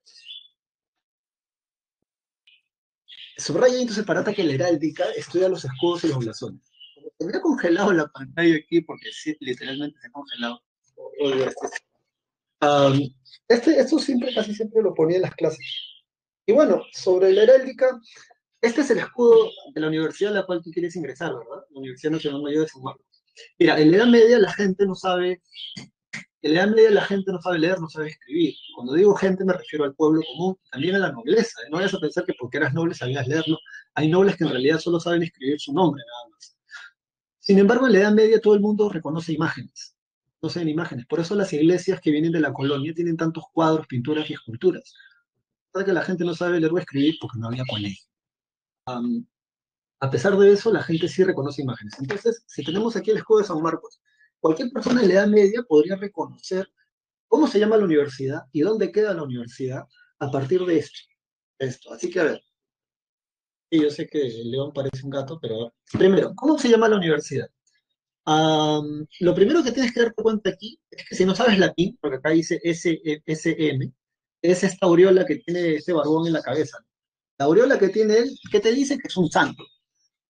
subraya ahí en tu separata que la heráldica estudia los escudos y los blasones. Se me ha congelado la pantalla aquí porque sí, literalmente se ha congelado. Odio Um, esto siempre, casi siempre lo ponía en las clases. Y bueno, sobre la heráldica, este es el escudo de la universidad a la cual tú quieres ingresar, ¿verdad? La Universidad Nacional Mayor de San Marcos. Mira, en la Edad Media la gente no sabe, en la Edad Media la gente no sabe leer, no sabe escribir. Cuando digo gente me refiero al pueblo común, también a la nobleza. No vayas a pensar que porque eras noble sabías leerlo. Hay nobles que en realidad solo saben escribir su nombre, nada más. Sin embargo, en la Edad Media todo el mundo reconoce imágenes. No se ven imágenes. Por eso las iglesias que vienen de la colonia tienen tantos cuadros, pinturas y esculturas. Para que la gente no sabe leer o escribir porque no había colegio. A pesar de eso, la gente sí reconoce imágenes. Entonces, si tenemos aquí el escudo de San Marcos, cualquier persona en la Edad Media podría reconocer cómo se llama la universidad y dónde queda la universidad a partir de esto. Así que, a ver, y yo sé que el león parece un gato, pero primero, ¿cómo se llama la universidad? Lo primero que tienes que darte cuenta aquí es que si no sabes latín, porque acá dice SM, es esta aureola que tiene este barbón en la cabeza. La aureola que tiene él, ¿qué te dice? Que es un santo.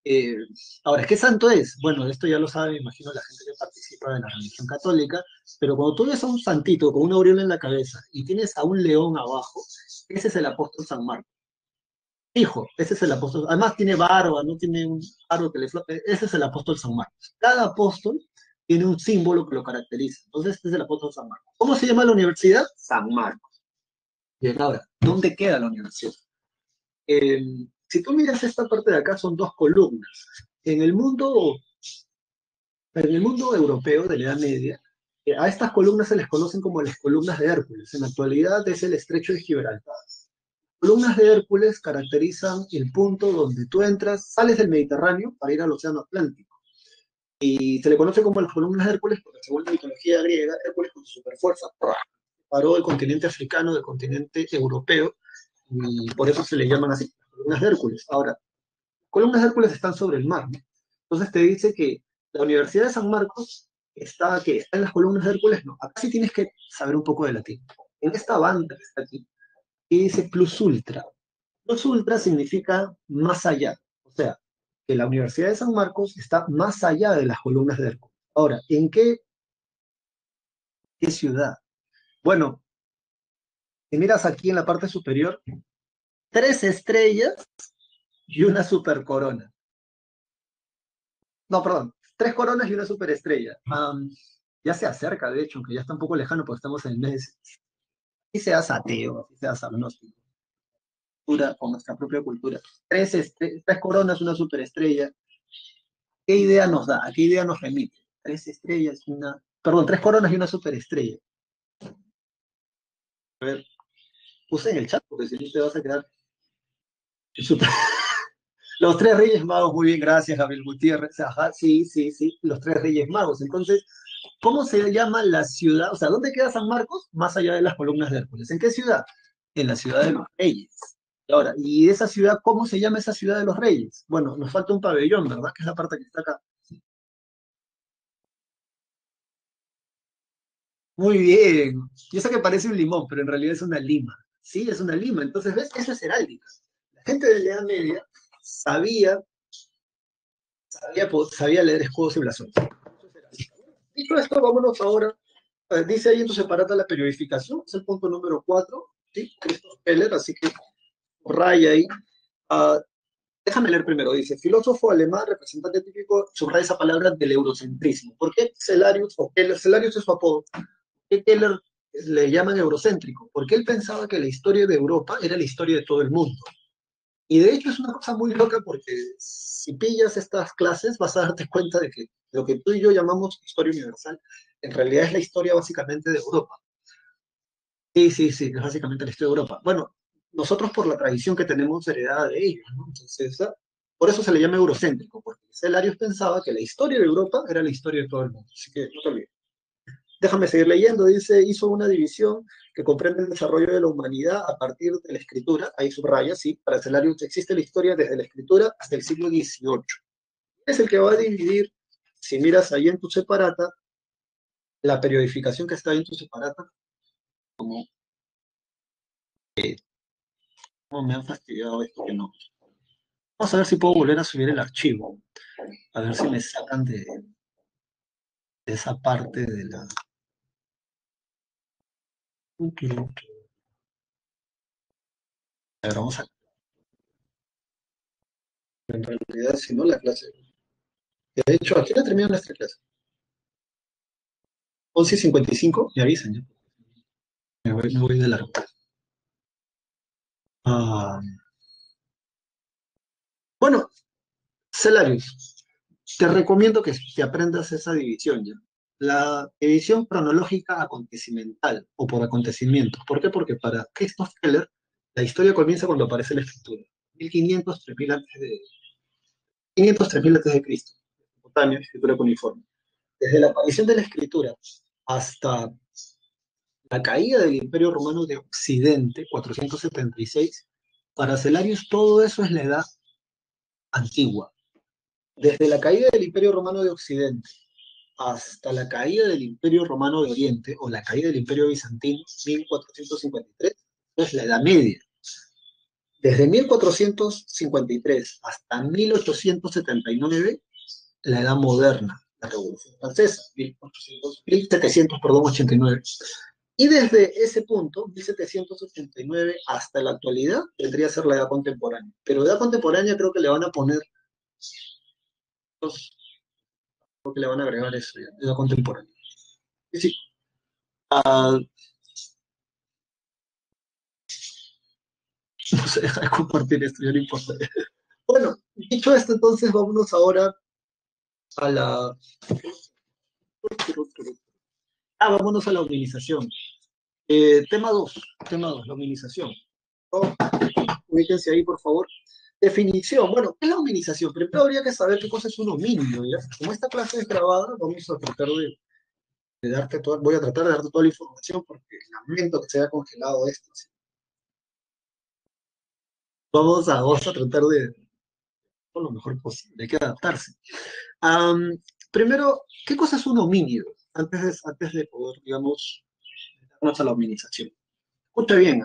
Eh, Ahora, ¿qué santo es? Bueno, esto ya lo sabe, me imagino, la gente que participa de la religión católica, pero cuando tú ves a un santito con una aureola en la cabeza y tienes a un león abajo, ese es el apóstol San Marcos. Hijo, ese es el apóstol. Además tiene barba, no tiene un árbol que le flote. Ese es el apóstol San Marcos. Cada apóstol tiene un símbolo que lo caracteriza. Entonces, este es el apóstol San Marcos. ¿Cómo se llama la universidad? San Marcos. Bien, ahora, ¿dónde queda la universidad? Eh, si tú miras esta parte de acá, son dos columnas. En el mundo Pero en el mundo europeo de la Edad Media, a estas columnas se les conocen como las columnas de Hércules. En la actualidad es el estrecho de Gibraltar. Columnas de Hércules caracterizan el punto donde tú entras, sales del Mediterráneo para ir al Océano Atlántico. Y se le conoce como las columnas de Hércules porque según la mitología griega, Hércules con su superfuerza paró el continente africano del continente europeo y por eso se le llaman así, las columnas de Hércules. Ahora, columnas de Hércules están sobre el mar, ¿no? Entonces te dice que la Universidad de San Marcos está en las columnas de Hércules, no. Acá sí tienes que saber un poco de latín. En esta banda que está aquí, y dice plus ultra. Plus ultra significa más allá. O sea, que la Universidad de San Marcos está más allá de las columnas de Hércules. Ahora, ¿en qué ciudad? Bueno, si miras aquí en la parte superior, tres estrellas y una super corona. No, perdón, tres coronas y una superestrella. Ya se acerca, de hecho, aunque ya está un poco lejano porque estamos en el mes. Y seas ateo, y seas agnóstico, con nuestra propia cultura. Tres coronas, una superestrella. ¿Qué idea nos da? ¿A qué idea nos remite? Tres estrellas y una. Perdón, tres coronas y una superestrella. A ver, puse en el chat porque si no te vas a quedar. Super- Los tres Reyes Magos, muy bien, gracias, Gabriel Gutiérrez. Ajá, sí, sí, sí, los tres Reyes Magos. Entonces, ¿cómo se llama la ciudad? O sea, ¿dónde queda San Marcos? Más allá de las columnas de Hércules. ¿En qué ciudad? En la ciudad de los Reyes. Ahora, ¿y esa ciudad, cómo se llama esa ciudad de los Reyes? Bueno, nos falta un pabellón, ¿verdad? Que es la parte que está acá. Muy bien. Yo sé que parece un limón, pero en realidad es una lima. Sí, es una lima. Entonces, ¿ves? Eso es heráldica. La gente de la Edad Media sabía leer escudos y blasones. Eso es heráldica. Dicho esto, vámonos ahora. Dice ahí en tu separata la periodificación, es el punto número 4, ¿sí? Christoph Keller, así que raya ahí. Ah, déjame leer primero, dice, filósofo alemán, representante típico, subraya esa palabra del eurocentrismo. ¿Por qué Celarius o Keller? Celarius es su apodo. ¿Por qué Keller le llaman eurocéntrico? Porque él pensaba que la historia de Europa era la historia de todo el mundo. Y de hecho es una cosa muy loca porque si pillas estas clases vas a darte cuenta de que lo que tú y yo llamamos historia universal, en realidad es la historia básicamente de Europa. Sí, sí, sí, es básicamente la historia de Europa. Bueno, nosotros por la tradición que tenemos heredada de ellos, ¿no? Entonces, por eso se le llama eurocéntrico, porque Celarius pensaba que la historia de Europa era la historia de todo el mundo. Así que no te olvides. Déjame seguir leyendo. Dice, hizo una división que comprende el desarrollo de la humanidad a partir de la escritura. Ahí subraya, sí, para Celarius existe la historia desde la escritura hasta el siglo XVIII. Es el que va a dividir, si miras ahí en tu separata, la periodificación que está ahí en tu separata, como, como me han fastidiado esto que no. Vamos a ver si puedo volver a subir el archivo, a ver si me sacan de esa parte de la... A ver, vamos a... En realidad, si no, la clase... De hecho, aquí la termina nuestra clase. 11:55, me avisan ya. Me voy de largo. Ah, bueno, Celarius, te recomiendo que aprendas esa división ya. La división cronológica acontecimental o por acontecimientos. ¿Por qué? Porque para Christoph Keller la historia comienza cuando aparece la escritura. 1500, 3000 antes de 500, 3000 antes de Cristo. Mesopotamia, escritura cuneiforme. Desde la aparición de la escritura hasta la caída del Imperio Romano de Occidente, 476, para Celarius todo eso es la edad antigua. Desde la caída del Imperio Romano de Occidente hasta la caída del Imperio Romano de Oriente o la caída del Imperio Bizantino, 1453, es la Edad Media. Desde 1453 hasta 1879, la Edad Moderna, la Revolución Francesa, 1789. Y desde ese punto, 1789 hasta la actualidad, tendría que ser la edad contemporánea. Pero edad contemporánea creo que le van a poner, pues, creo que le van a agregar eso, ya, edad contemporánea. Y sí, ah, no se deja de compartir esto, ya no importa. Bueno, dicho esto, entonces vámonos ahora a la... vámonos a la hominización. Tema 2, la hominización. Oh, ubíquense ahí, por favor. Definición. Bueno, ¿qué es la hominización? Primero habría que saber qué cosa es un homínido, ¿ya? Como esta clase es grabada, vamos a tratar de darte toda, voy a tratar de darte toda la información porque lamento que se haya congelado esto. ¿Sí? Vamos a tratar de lo mejor posible, hay que adaptarse. Am, Primero, ¿qué cosa es un homínido? Antes de poder, digamos, darnos a la hominización. Escucha bien,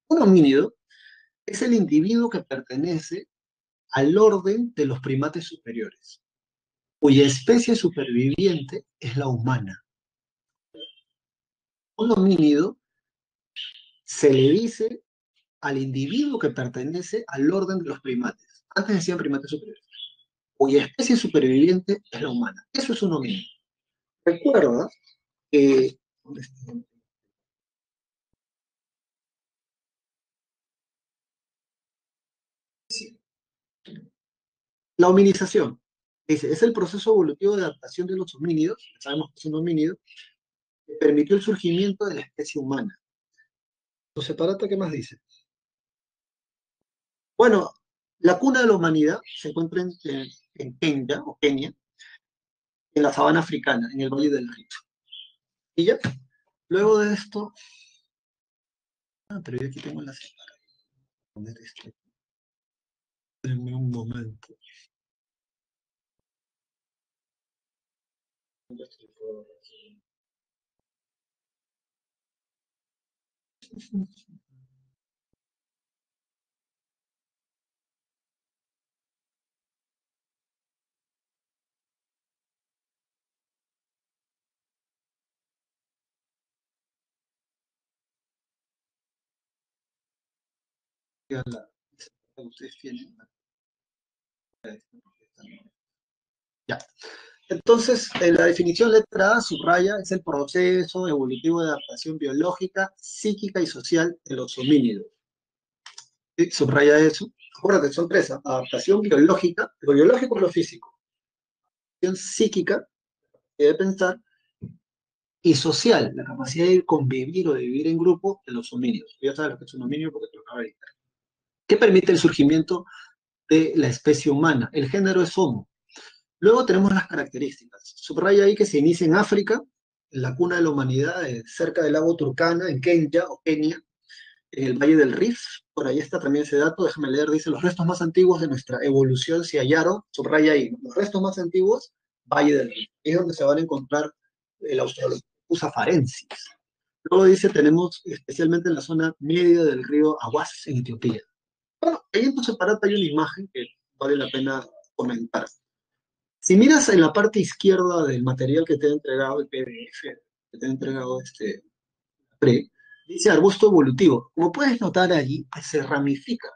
un homínido es el individuo que pertenece al orden de los primates superiores, cuya especie superviviente es la humana. Un homínido se le dice al individuo que pertenece al orden de los primates. Antes decían primates superiores, cuya especie superviviente es la humana. Eso es un homínido. Recuerda que la hominización es el proceso evolutivo de adaptación de los homínidos, sabemos que es un homínido, que permitió el surgimiento de la especie humana. ¿Lo separata qué más dice? Bueno, la cuna de la humanidad se encuentra en Kenia, o Kenia, en la sabana africana, en el Valle del Rift. Y ya, luego de esto, pero yo aquí tengo la separación. Poner esto. Denme un momento. que ustedes tienen. Ya. Entonces, en la definición letra A, subraya, es el proceso evolutivo de adaptación biológica, psíquica y social de los homínidos. ¿Sí? Subraya eso. Acuérdate, son tres: adaptación biológica, lo biológico es lo físico, adaptación psíquica, que debe pensar, y social, la capacidad de convivir o de vivir en grupo de los homínidos. Ya sabes lo que es un homínido porque te lo acabo de decir. ¿Qué permite el surgimiento de la especie humana? El género es Homo. Luego tenemos las características. Subraya ahí que se inicia en África, en la cuna de la humanidad, cerca del lago Turkana, en Kenia o Kenia, en el Valle del Rift. Por ahí está también ese dato, déjame leer, dice: los restos más antiguos de nuestra evolución se hallaron, subraya ahí, los restos más antiguos, Valle del Rift. Es donde se van a encontrar el Australopithecus afarensis. Luego dice, tenemos especialmente en la zona media del río Aguas, en Etiopía. Bueno, ahí en tu separata hay una imagen que vale la pena comentar. Si miras en la parte izquierda del material que te ha entregado el PDF, que te ha entregado PRE, dice arbusto evolutivo. Como puedes notar allí, se ramifica.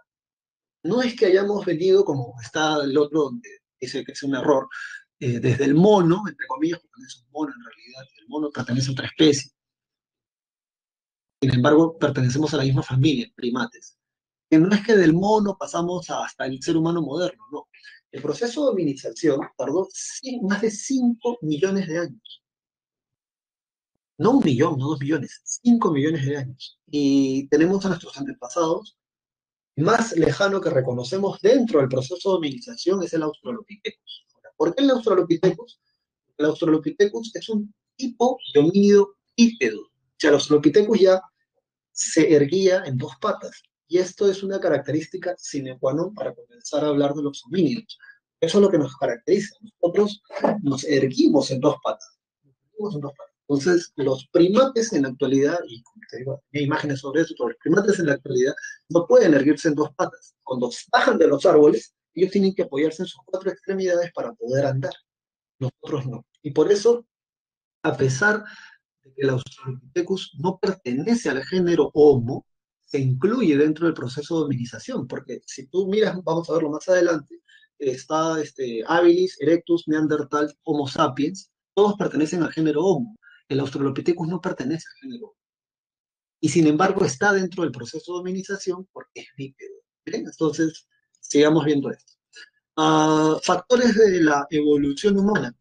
No es que hayamos venido, como está el otro, donde dice que es un error, desde el mono, entre comillas, porque no es un mono en realidad, el mono pertenece a otra especie. Sin embargo, pertenecemos a la misma familia, primates. Que no es que del mono pasamos hasta el ser humano moderno, no. El proceso de hominización tardó más de 5 millones de años. No 1 millón, no 2 millones, 5 millones de años. Y tenemos a nuestros antepasados. Más lejano que reconocemos dentro del proceso de hominización es el Australopithecus. ¿Por qué el Australopithecus? El Australopithecus es un tipo de homínido bípedo. O sea, el Australopithecus ya se erguía en dos patas. Y esto es una característica sine qua non para comenzar a hablar de los homínidos. Eso es lo que nos caracteriza. Nosotros nos erguimos en dos patas. Entonces, los primates en la actualidad, y como te digo, hay imágenes sobre eso, los primates en la actualidad no pueden erguirse en dos patas. Cuando bajan de los árboles, ellos tienen que apoyarse en sus cuatro extremidades para poder andar. Nosotros no. Y por eso, a pesar de que el Australopithecus no pertenece al género Homo, se incluye dentro del proceso de hominización, porque si tú miras, vamos a verlo más adelante, está Habilis, Erectus, Neandertal, Homo sapiens, todos pertenecen al género Homo. El Australopithecus no pertenece al género Homo. Y sin embargo está dentro del proceso de hominización porque es bípedo. ¿Bien? Entonces, sigamos viendo esto. Factores de la evolución humana.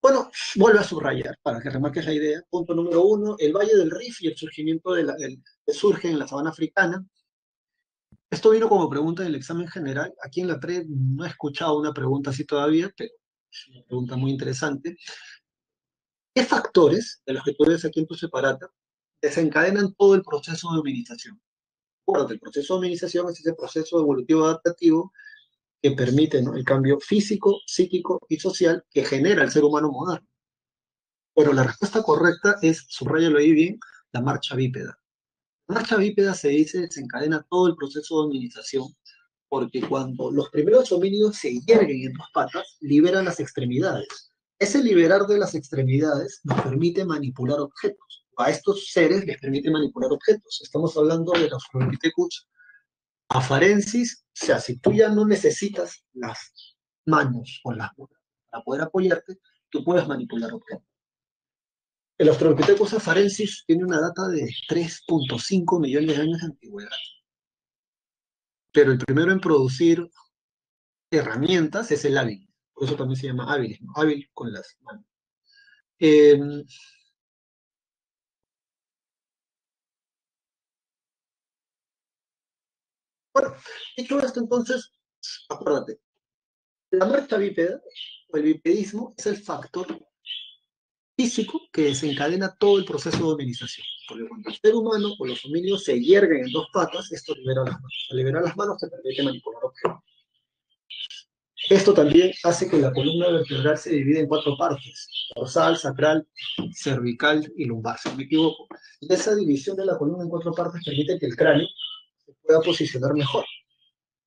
Bueno, vuelve a subrayar para que remarques la idea. Punto número 1, el Valle del Rif y el surgimiento que surge en la sabana africana. Esto vino como pregunta en el examen general. Aquí en la PRE no he escuchado una pregunta así todavía, pero es una pregunta muy interesante. ¿Qué factores, de los que tú ves aquí en tu separata, desencadenan todo el proceso de hominización? Acuérdate, el proceso de hominización es ese proceso evolutivo adaptativo que permite, ¿no?, el cambio físico, psíquico y social que genera el ser humano moderno. Pero la respuesta correcta es, subráyalo ahí bien, la marcha bípeda. La marcha bípeda se dice desencadena todo el proceso de hominización porque cuando los primeros homínidos se hierguen en dos patas, liberan las extremidades. Ese liberar de las extremidades nos permite manipular objetos. A estos seres les permite manipular objetos. Estamos hablando de los Australopithecus afarensis, o sea, si tú ya no necesitas las manos o las manos para poder apoyarte, tú puedes manipular objetos. El Australopithecus afarensis tiene una data de 3.5 millones de años de antigüedad, pero el primero en producir herramientas es el hábil, por eso también se llama hábil, ¿no? Hábil con las manos. Eh, bueno, dicho esto, entonces, acuérdate, la marcha bípeda o el bipedismo es el factor físico que desencadena todo el proceso de hominización. Porque cuando el ser humano o los homínidos se hierguen en dos patas, esto libera las manos. Al liberar las manos te permite manipular objetos. Esto también hace que la columna vertebral se divida en cuatro partes: dorsal, sacral, cervical y lumbar, si no me equivoco. Y esa división de la columna en cuatro partes permite que el cráneo se pueda posicionar mejor.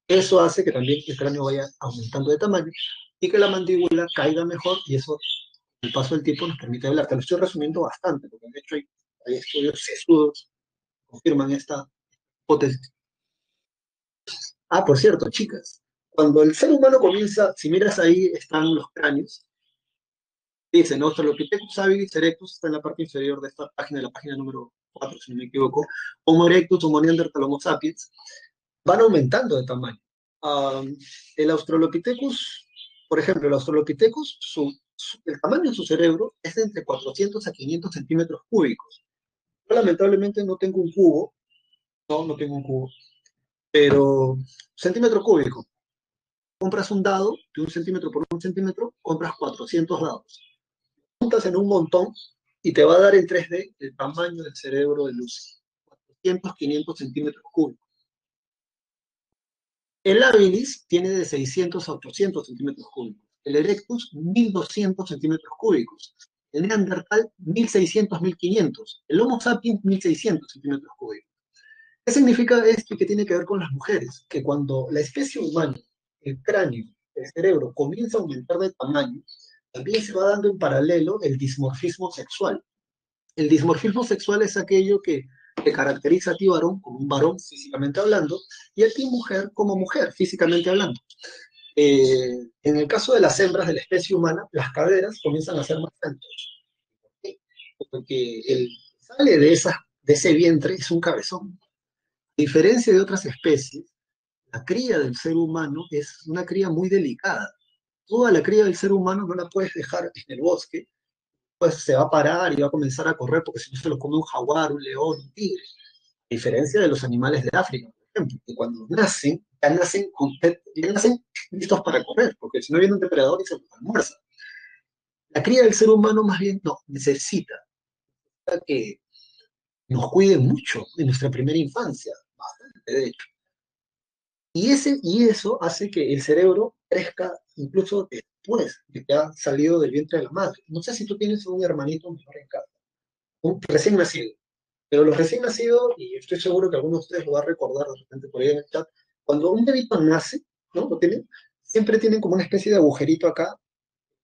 Eso hace que también el cráneo vaya aumentando de tamaño y que la mandíbula caiga mejor, y eso, el paso del tiempo, nos permite hablar. Te lo estoy resumiendo bastante, porque de hecho hay estudios sesudos que confirman esta hipótesis. Ah, por cierto, chicas, cuando el ser humano comienza, si miras ahí están los cráneos, dice, ¿no? Australopithecus habilis erectus está en la parte inferior de esta página, la página número 4, si no me equivoco. Homo erectus, Homo neanderthal, Homo sapiens, van aumentando de tamaño. Ah, el Australopithecus, por ejemplo, el Australopithecus, el tamaño de su cerebro es de entre 400 a 500 centímetros cúbicos. Yo lamentablemente no tengo un cubo, no tengo un cubo, pero centímetro cúbico. Compras un dado de un centímetro por un centímetro, compras 400 dados. Juntas en un montón y te va a dar en 3D el tamaño del cerebro de Lucy. 400, 500 centímetros cúbicos. El habilis tiene de 600 a 800 centímetros cúbicos. El erectus, 1200 centímetros cúbicos. El neandertal, 1600, 1500. El homo sapiens, 1600 centímetros cúbicos. ¿Qué significa esto y qué tiene que ver con las mujeres? Que cuando la especie humana, el cráneo, el cerebro, comienza a aumentar de tamaño, también se va dando en paralelo el dismorfismo sexual. El dismorfismo sexual es aquello que te caracteriza a ti varón como un varón físicamente hablando y a ti mujer como mujer físicamente hablando. En el caso de las hembras de la especie humana, las caderas comienzan a ser más anchas. ¿Sí? Porque el que sale de ese vientre es un cabezón. A diferencia de otras especies, la cría del ser humano es una cría muy delicada. Toda la cría del ser humano no la puedes dejar en el bosque, pues se va a parar y va a comenzar a correr porque si no se lo come un jaguar, un león, un tigre. A diferencia de los animales de África, por ejemplo, que cuando nacen, ya nacen listos para correr, porque si no viene un depredador y se los almuerza. La cría del ser humano más bien no, necesita que nos cuide mucho en nuestra primera infancia, bastante de hecho. Y eso hace que el cerebro crezca incluso después de que ha salido del vientre de la madre. No sé si tú tienes un hermanito menor en casa, un recién nacido, pero los recién nacidos, y estoy seguro que algunos de ustedes lo va a recordar de repente por ahí en el chat, cuando un bebito nace, ¿no? ¿Lo tienen? Siempre tienen como una especie de agujerito acá,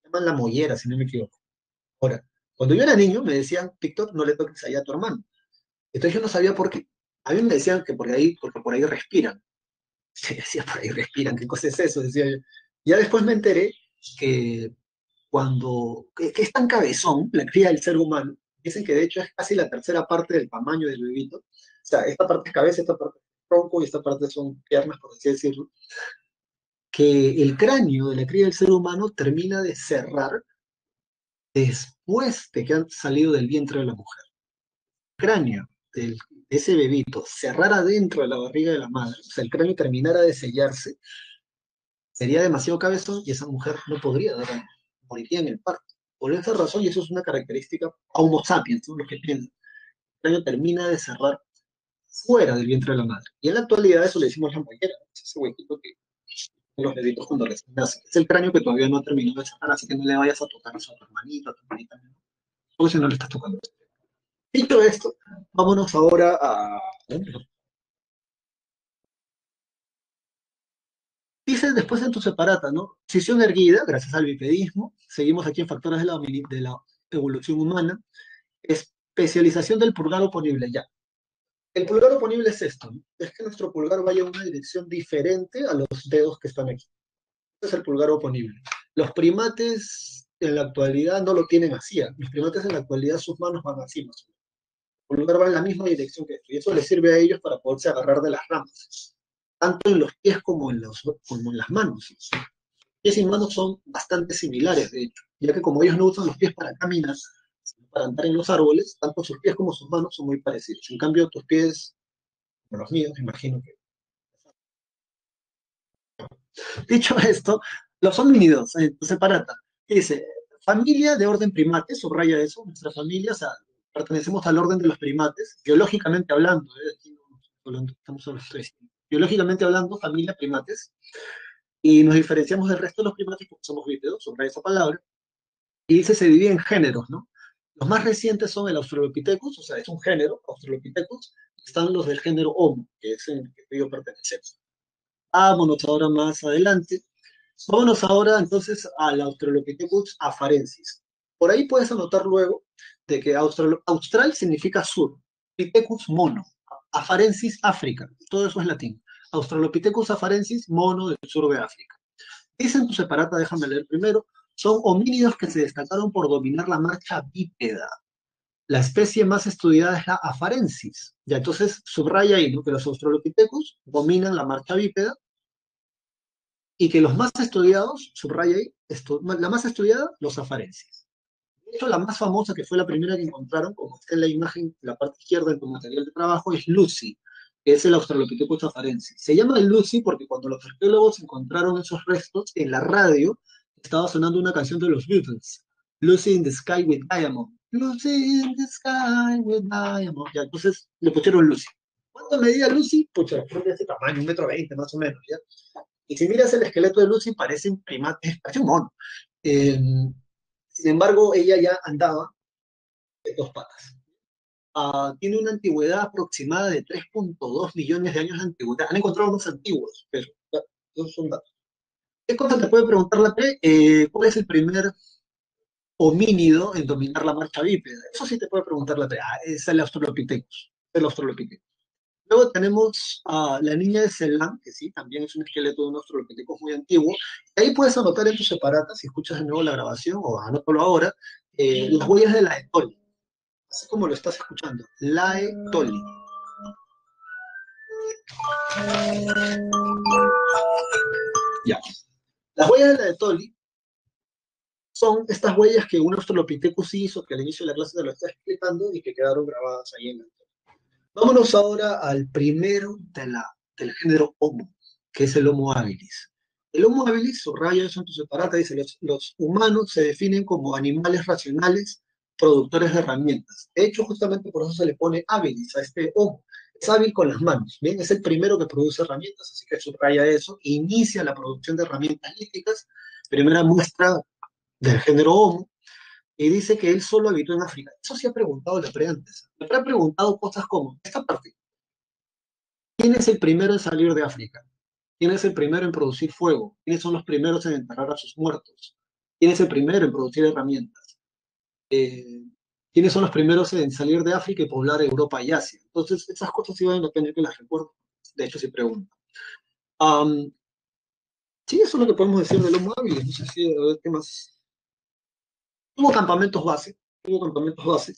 se llaman la mollera, si no me equivoco. Ahora, cuando yo era niño me decían, Víctor, no le toques allá a tu hermano. Entonces yo no sabía por qué. A mí me decían que porque por ahí respiran. Se decía, por ahí respiran, ¿qué cosa es eso? Decía yo. Ya después me enteré que que es tan cabezón la cría del ser humano, dicen que de hecho es casi la tercera parte del tamaño del bebito, o sea, esta parte es cabeza, esta parte es tronco y esta parte son piernas, por así decirlo, que el cráneo de la cría del ser humano termina de cerrar después de que han salido del vientre de la mujer. El cráneo de ese bebito cerrar adentro de la barriga de la madre, o sea, el cráneo terminara de sellarse, sería demasiado cabezón y esa mujer no podría dar a luz, moriría en el parto. Por esa razón, y eso es una característica a Homo sapiens, ¿no? Los que piensan, el cráneo termina de cerrar fuera del vientre de la madre. Y en la actualidad eso le decimos la mollera, es ese huequito que los bebitos cuando recién nacen. Es el cráneo que todavía no ha terminado de cerrar, así que no le vayas a tocar a tu hermanito, a tu hermanita, ¿no? Porque si no le estás tocando. Dicho esto, vámonos ahora a... Dice después en tu separata, ¿no? Cisión erguida, gracias al bipedismo. Seguimos aquí en factores de la evolución humana. Especialización del pulgar oponible, ya. El pulgar oponible es esto, ¿no? Es que nuestro pulgar vaya en una dirección diferente a los dedos que están aquí. Este es el pulgar oponible. Los primates en la actualidad no lo tienen así. Los primates en la actualidad sus manos van así, más o menos. El pulgar va en la misma dirección que esto. Y eso les sirve a ellos para poderse agarrar de las ramas. Tanto en los pies como en las manos. Los pies y manos son bastante similares, de hecho. Ya que como ellos no usan los pies para caminar, sino para andar en los árboles, tanto sus pies como sus manos son muy parecidos. En cambio, tus pies, como los míos, me imagino que. Dicho esto, los homínidos, separata, dice, familia de orden primate, subraya eso, nuestra familia, o sea, pertenecemos al orden de los primates, biológicamente hablando, aquí no estamos hablando de biológicamente hablando, familia primates, y nos diferenciamos del resto de los primates porque somos bípedos, subraya esa palabra, y dice se divide en géneros, ¿no? Los más recientes son el Australopithecus, o sea, es un género, Australopithecus, están los del género Homo, que es el que yo pertenecemos. Vámonos ahora más adelante. Vámonos ahora entonces al Australopithecus afarensis. Por ahí puedes anotar luego de que austral significa sur, Pithecus mono, afarensis África, todo eso es latín. Australopithecus afarensis, mono del sur de África. Dice en tu separata, déjame leer primero, son homínidos que se destacaron por dominar la marcha bípeda. La especie más estudiada es la afarensis. Ya, entonces subraya ahí, ¿no? Que los Australopithecus dominan la marcha bípeda y que los más estudiados, subraya ahí, la más estudiada, los afarensis. De hecho, la más famosa, que fue la primera que encontraron, como está en la imagen, en la parte izquierda de tu material de trabajo, es Lucy, que es el Australopithecus afarensis. Se llama Lucy porque cuando los arqueólogos encontraron esos restos, en la radio estaba sonando una canción de los Beatles, Lucy in the Sky with Diamond. Lucy in the Sky with Diamond. Ya, entonces le pusieron Lucy. ¿Cuánto medía Lucy? Pucha, creo que de ese tamaño, 1,20 m más o menos, ¿ya? Y si miras el esqueleto de Lucy, parece un primate, parece un mono. Eh, Sin embargo, ella ya andaba de dos patas. Tiene una antigüedad aproximada de 3,2 millones de años de antigüedad. Han encontrado unos antiguos, pero ya, esos son datos. ¿Qué cosa te puede preguntar la P? ¿Cuál es el primer homínido en dominar la marcha bípeda? Eso sí te puede preguntar la P. Es el Australopithecus. El Australopithecus. Luego tenemos a la niña de Ceilán, que sí, también es un esqueleto de un Australopithecus muy antiguo. Ahí puedes anotar en tu separata, si escuchas de nuevo la grabación, o anótalo ahora, las huellas de la Etoli, así como lo estás escuchando, la Etoli. Ya. Las huellas de la Etoli son estas huellas que un Australopithecus hizo, que al inicio de la clase te lo está explicando, y que quedaron grabadas ahí en la Etoli. Vámonos ahora al primero del género Homo, que es el Homo habilis. El Homo habilis, subraya eso en tu separata, dice, los humanos se definen como animales racionales, productores de herramientas. De hecho, justamente por eso se le pone habilis a este Homo. Es hábil con las manos, ¿bien? Es el primero que produce herramientas, así que subraya eso. Inicia la producción de herramientas líticas, primera muestra del género Homo, y dice que él solo habitó en África. Eso sí ha preguntado Lepre antes. Lepre ha preguntado cosas como, esta parte, ¿quién es el primero en salir de África? ¿Quién es el primero en producir fuego? ¿Quiénes son los primeros en enterrar a sus muertos? ¿Quién es el primero en producir herramientas? Eh, ¿Quiénes son los primeros en salir de África y poblar Europa y Asia? Entonces, esas cosas sí van a tener que las recuerdo. De hecho, sí pregunto. Um, sí, eso es lo que podemos decir del Homo habilis. No sé si, a ver, ¿qué más? Tuvo campamentos base. Tuvo campamentos base.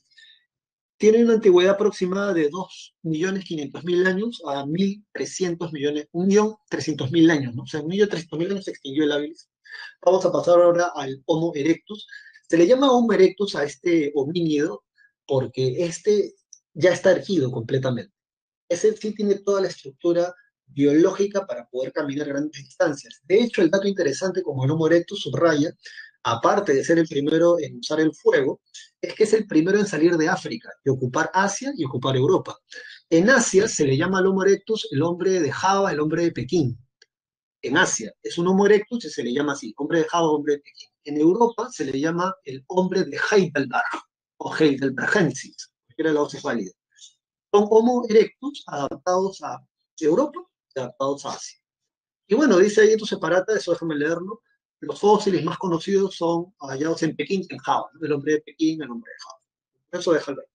Tiene una antigüedad aproximada de 2.500.000 años a 1.300 millones, 1.300.000 años, ¿no? O sea, en 1.300.000 años se extinguió el habilis. Vamos a pasar ahora al Homo erectus. Se le llama Homo erectus a este homínido porque este ya está erguido completamente. Ese sí tiene toda la estructura biológica para poder caminar grandes distancias. De hecho, el dato interesante, como el Homo erectus subraya, aparte de ser el primero en usar el fuego, es que es el primero en salir de África y ocupar Asia y ocupar Europa. En Asia se le llama al Homo erectus el hombre de Java, el hombre de Pekín. En Asia es un Homo erectus y se le llama así, hombre de Java, hombre de Pekín. En Europa se le llama el hombre de Heidelberg o Heidelbergensis, cualquiera de las dos es válida. Son Homo erectus adaptados a Europa y adaptados a Asia. Y bueno, dice ahí en tu separata, eso déjame leerlo, los fósiles más conocidos son hallados en Pekín y en Java, ¿no? El hombre de Pekín, el hombre de Java. Eso déjalo ahí.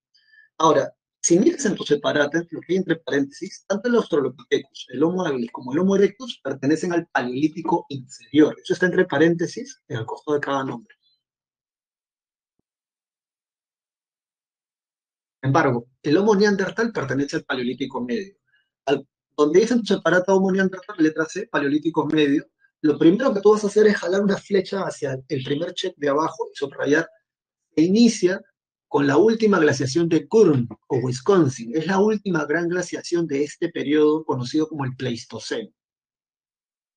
Ahora, si miras en tu separata, lo que hay entre paréntesis, tanto el Australopithecus, el Homo habilis como el Homo erectus pertenecen al Paleolítico inferior. Eso está entre paréntesis en el costado de cada nombre. Sin embargo, el Homo neandertal pertenece al Paleolítico medio. Al, donde dice en tu separata Homo neandertal, letra C, Paleolítico medio, lo primero que tú vas a hacer es jalar una flecha hacia el primer check de abajo y subrayar que inicia con la última glaciación de Kurm o Wisconsin. Es la última gran glaciación de este periodo conocido como el Pleistoceno,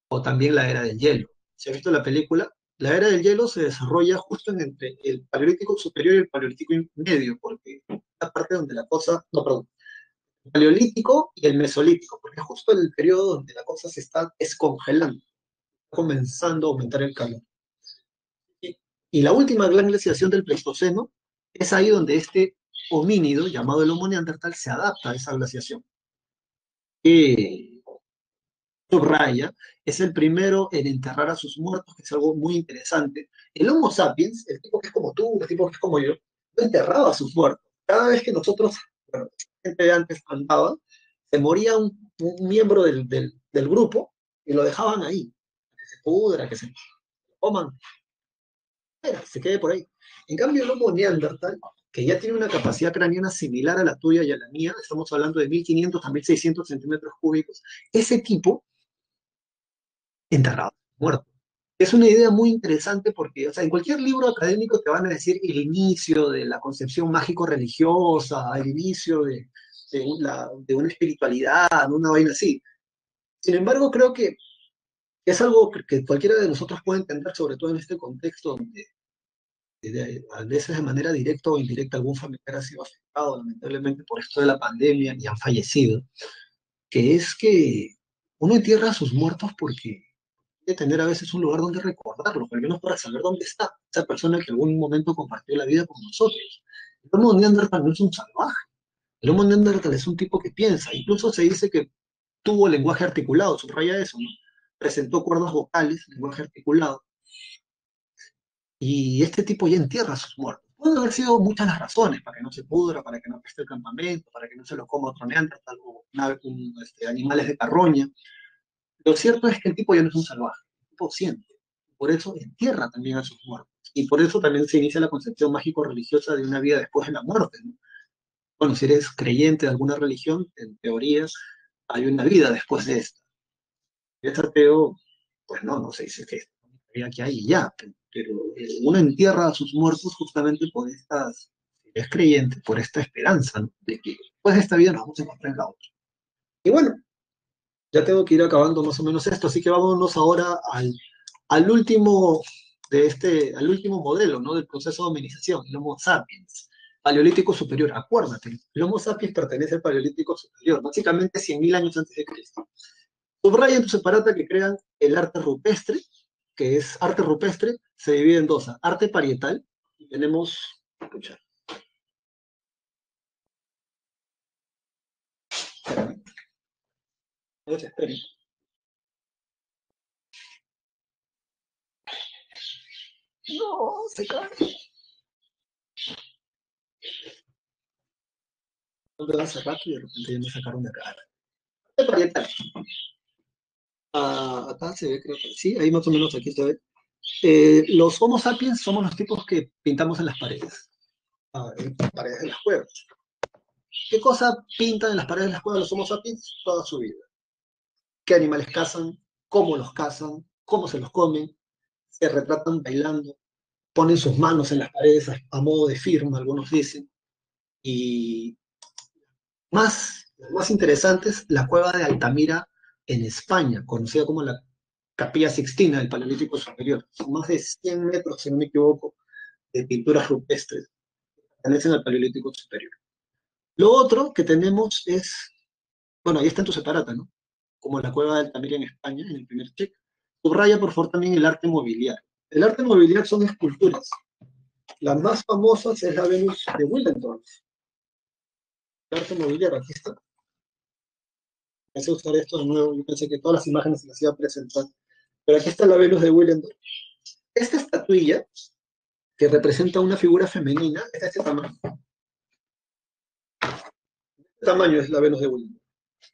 o también la Era del Hielo. ¿Se ha visto la película? La Era del Hielo se desarrolla justo entre el Paleolítico superior y el Paleolítico medio, porque es la parte donde la cosa, no, perdón, el Paleolítico y el Mesolítico, porque es justo el periodo donde la cosa se está descongelando, comenzando a aumentar el calor. Y la última gran glaciación del Pleistoceno es ahí donde este homínido, llamado el Homo neandertal, se adapta a esa glaciación. Que subraya, es el primero en enterrar a sus muertos, que es algo muy interesante. El Homo sapiens, el tipo que es como tú, el tipo que es como yo, no enterraba a sus muertos. Cada vez que nosotros, bueno, gente de antes andaba, se moría un miembro del grupo y lo dejaban ahí, que se pudra, que se coman, se quede por ahí. En cambio, el Homo neandertal, que ya tiene una capacidad craneana similar a la tuya y a la mía, estamos hablando de 1500 a 1600 centímetros cúbicos, ese tipo enterrado, muerto. Es una idea muy interesante porque, o sea, en cualquier libro académico te van a decir el inicio de la concepción mágico-religiosa, el inicio de una espiritualidad, una vaina así. Sin embargo, creo que es algo que cualquiera de nosotros puede entender, sobre todo en este contexto donde a veces de manera directa o indirecta algún familiar ha sido afectado lamentablemente por esto de la pandemia y han fallecido, que es que uno entierra a sus muertos porque que tener a veces un lugar donde recordarlo, al menos para saber dónde está esa persona que en algún momento compartió la vida con nosotros. El Homo neandertal no es un salvaje, el Homo neandertal es un tipo que piensa, incluso se dice que tuvo lenguaje articulado, subraya eso, ¿no? Presentó cuerdas vocales, lenguaje articulado, y este tipo ya entierra a sus muertos. Pueden haber sido muchas las razones, para que no se pudra, para que no peste el campamento, para que no se lo coma otro neandertal o animales de carroña. Lo cierto es que el tipo ya no es un salvaje, el tipo siente. Por eso entierra también a sus muertos. Y por eso también se inicia la concepción mágico-religiosa de una vida después de la muerte, ¿no? Bueno, si eres creyente de alguna religión, en teoría hay una vida después de esta. Si eres ateo, pues no se dice que es la vida que hay y ya. Pero uno entierra a sus muertos justamente por estas, si es creyente, por esta esperanza, ¿no? De que después de esta vida nos vamos a encontrar en la otra. Y bueno, ya tengo que ir acabando más o menos esto, así que vámonos ahora al último al último modelo, ¿no? Del proceso de hominización, el Homo sapiens, paleolítico superior. Acuérdate, el Homo sapiens pertenece al paleolítico superior, básicamente 100.000 años antes de Cristo. Subraya en tu separata que crean el arte rupestre, que es arte rupestre, se divide en dos, arte parietal, y tenemos, escucha, espérame, no, se cae, no lo hace rato y de repente ya me sacaron de acá. Arte parietal. Acá se ve, creo que sí, ahí más o menos aquí se ve. Los Homo sapiens somos los tipos que pintamos en las paredes, en las paredes de las cuevas. ¿Qué cosa pintan en las paredes de las cuevas los Homo sapiens? Toda su vida. ¿Qué animales cazan, cómo se los comen, se retratan bailando, ponen sus manos en las paredes a modo de firma, algunos dicen. Y más interesantes, la cueva de Altamira en España, conocida como la Capilla Sixtina del Paleolítico Superior. Son más de 100 metros, si no me equivoco, de pinturas rupestres que pertenecen al Paleolítico Superior. Lo otro que tenemos es, bueno, ahí está en tu separata, ¿no? Como la cueva de Altamira en España, en el primer check. Subraya, por favor, también el arte mobiliario. El arte mobiliario son esculturas. La más famosa es la Venus de Willendorf. El arte mobiliario, aquí está. Pensé usar esto de nuevo, yo pensé que todas las imágenes se las iba a presentar. Pero aquí está la Venus de Willendorf. Esta estatuilla, que representa una figura femenina, es de este tamaño. Este tamaño es la Venus de Willendorf.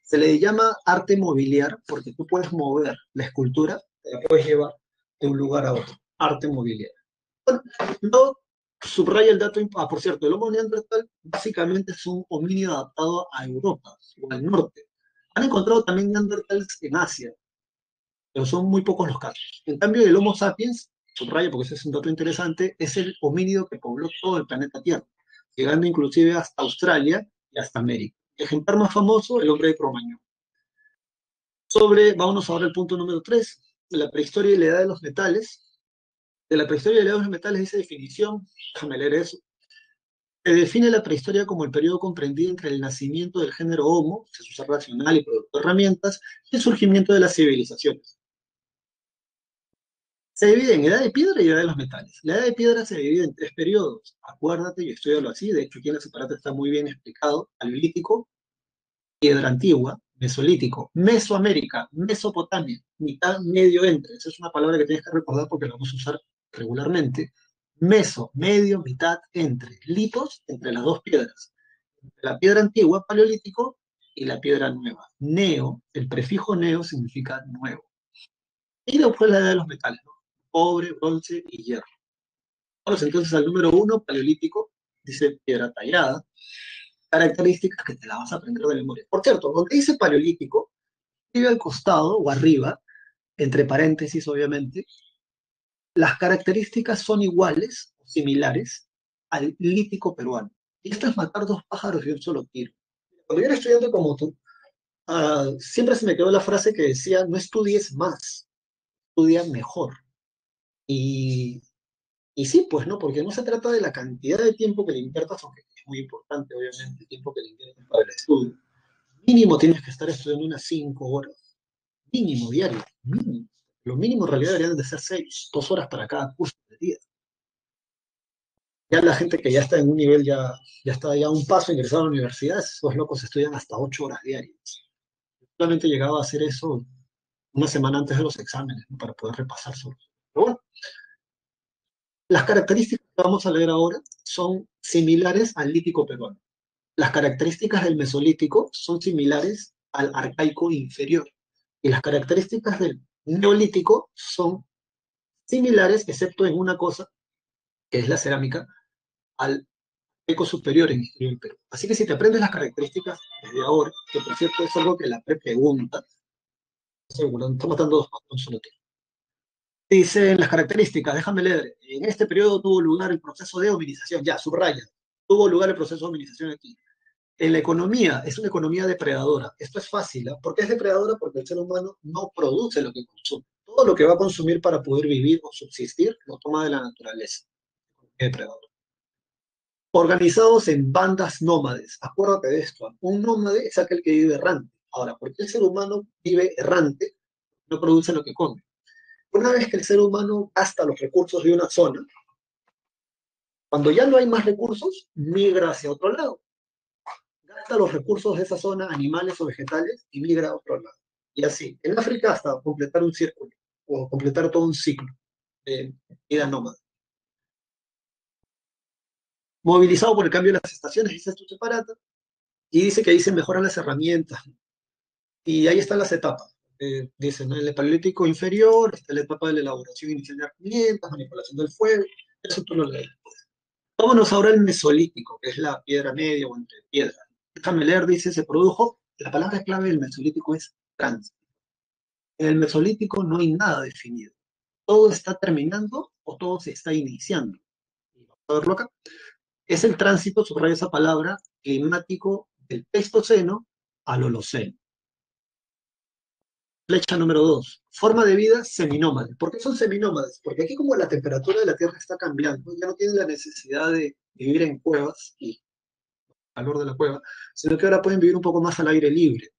Se le llama arte mobiliar porque tú puedes mover la escultura, te la puedes llevar de un lugar a otro. Arte mobiliar. Bueno, no subraya el dato, por cierto, el Homo neandertal básicamente es un homínido adaptado a Europa o al norte. Han encontrado también neandertales en Asia, pero son muy pocos los casos. En cambio, el Homo sapiens, subraya porque ese es un dato interesante, es el homínido que pobló todo el planeta Tierra, llegando inclusive hasta Australia y hasta América. El ejemplar más famoso, el hombre de Cro-Magnon. Vámonos ahora al punto número 3, la prehistoria y la edad de los metales. De la prehistoria y la edad de los metales dice definición, déjame leer eso. Se define la prehistoria como el periodo comprendido entre el nacimiento del género Homo, que es un ser racional y productor de herramientas, y el surgimiento de las civilizaciones. Se divide en edad de piedra y edad de los metales. La edad de piedra se divide en tres periodos. Acuérdate, yo estudialo así, de hecho aquí en la separata está muy bien explicado. Paleolítico, piedra antigua, mesolítico, Mesoamérica, Mesopotamia, mitad, medio, entre. Esa es una palabra que tienes que recordar porque la vamos a usar regularmente. Meso, medio, mitad, entre. Litos, entre las dos piedras. La piedra antigua, paleolítico, y la piedra nueva. Neo, el prefijo neo significa nuevo. Y después la edad de los metales, ¿no? Cobre, bronce y hierro. Vamos entonces al número uno, paleolítico, dice piedra tallada, características que te la vas a aprender de memoria. Por cierto, donde dice paleolítico, escribe al costado o arriba, entre paréntesis obviamente, las características son iguales o similares al lítico peruano. Y esto es matar dos pájaros de un solo tiro. Cuando yo era estudiante como tú, siempre se me quedó la frase que decía, no estudies más, estudia mejor. Y, y sí, pues no, porque no se trata de la cantidad de tiempo que le inviertas, aunque es muy importante, obviamente, el tiempo que le inviertas para el estudio. Mínimo tienes que estar estudiando unas 5 horas, mínimo diario, mínimo. Lo mínimo en realidad deberían de ser 6, 2 horas para cada curso del día. Ya la gente que ya está en un nivel, ya está ya a un paso ingresado a la universidad, esos locos estudian hasta 8 horas diarias. Solamente llegaba a hacer eso una semana antes de los exámenes, ¿no? Para poder repasar sobre. Pero bueno, las características que vamos a leer ahora son similares al lítico peruano. Las características del mesolítico son similares al arcaico inferior. Y las características del neolítico son similares, excepto en una cosa, que es la cerámica, al arcaico superior en historia del Perú. Así que si te aprendes las características desde ahora, que por cierto es algo que la pregunta, seguro, está matando dos pájaros con un solo tiro. Dice en las características, déjame leer, en este periodo tuvo lugar el proceso de hominización, ya, subraya, tuvo lugar el proceso de hominización aquí. En la economía, es una economía depredadora. Esto es fácil, ¿eh? ¿Por qué es depredadora? Porque el ser humano no produce lo que consume. Todo lo que va a consumir para poder vivir o subsistir lo toma de la naturaleza. Es depredador. Organizados en bandas nómades. Acuérdate de esto. Un nómade es aquel que vive errante. Ahora, ¿por qué el ser humano vive errante? No produce lo que come. Una vez que el ser humano gasta los recursos de una zona, cuando ya no hay más recursos, migra hacia otro lado. Gasta los recursos de esa zona, animales o vegetales, y migra a otro lado. Y así, en África hasta completar un círculo, o completar todo un ciclo de vida nómada. Movilizado por el cambio de las estaciones, dice esto separata, y dice que ahí se mejoran las herramientas. Y ahí están las etapas. Dicen, ¿no? En el paleolítico inferior está la etapa de la elaboración inicial de herramientas, manipulación del fuego, eso tú lo lees. Vámonos ahora al mesolítico, que es la piedra media o entre piedras. Déjame leer, dice, se produjo, la palabra clave del mesolítico es tránsito. En el mesolítico no hay nada definido. Todo está terminando o todo se está iniciando. Vamos a verlo acá. Es el tránsito, subrayo esa palabra, climático del Pleistoceno al Holoceno. Flecha número 2. Forma de vida seminómade. ¿Por qué son seminómades? Porque aquí como la temperatura de la Tierra está cambiando, ya no tienen la necesidad de vivir en cuevas y calor de la cueva, sino que ahora pueden vivir un poco más al aire libre.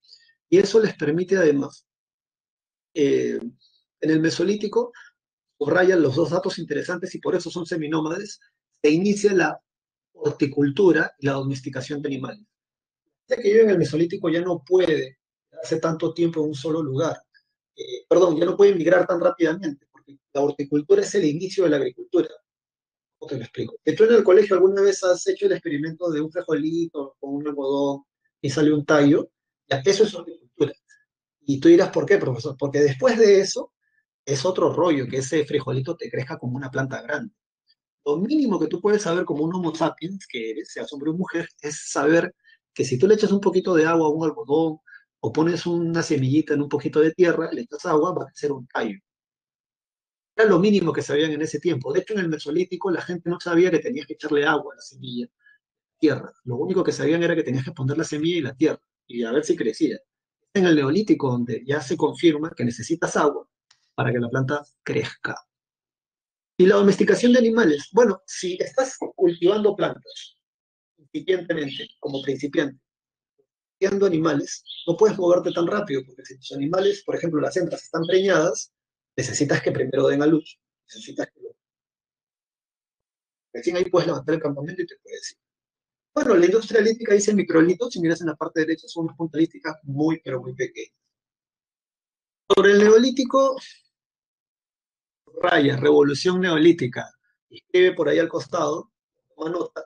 Y eso les permite además, en el Mesolítico, subrayan los dos datos interesantes y por eso son seminómades, se inicia la horticultura y la domesticación de animales. Ya que vive en el Mesolítico ya no puede hace tanto tiempo en un solo lugar. Perdón, ya no puede migrar tan rápidamente, porque la horticultura es el inicio de la agricultura. ¿Cómo te lo explico? Que tú en el colegio alguna vez has hecho el experimento de un frijolito con un algodón y sale un tallo, ya, eso es horticultura. Y tú dirás, ¿por qué, profesor? Porque después de eso es otro rollo, que ese frijolito te crezca como una planta grande. Lo mínimo que tú puedes saber como un Homo sapiens, que eres, sea hombre o mujer, es saber que si tú le echas un poquito de agua a un algodón o pones una semillita en un poquito de tierra, le echas agua, va a crecer un tallo. Era lo mínimo que sabían en ese tiempo. De hecho, en el Mesolítico la gente no sabía que tenías que echarle agua a la semilla, tierra. Lo único que sabían era que tenías que poner la semilla y la tierra y a ver si crecía. En el Neolítico, donde ya se confirma que necesitas agua para que la planta crezca. Y la domesticación de animales. Bueno, si estás cultivando plantas incipientemente, como principiante, criando animales, no puedes moverte tan rápido, porque si tus animales, por ejemplo, las hembras están preñadas, necesitas que primero den a luz. Necesitas que recién ahí puedes levantar el campamento y te puedes ir. Bueno, la industria lítica dice microlitos, si miras en la parte derecha, son unas puntas líticas muy, pero muy pequeñas. Sobre el neolítico, raya, revolución neolítica. Escribe por ahí al costado, toma nota.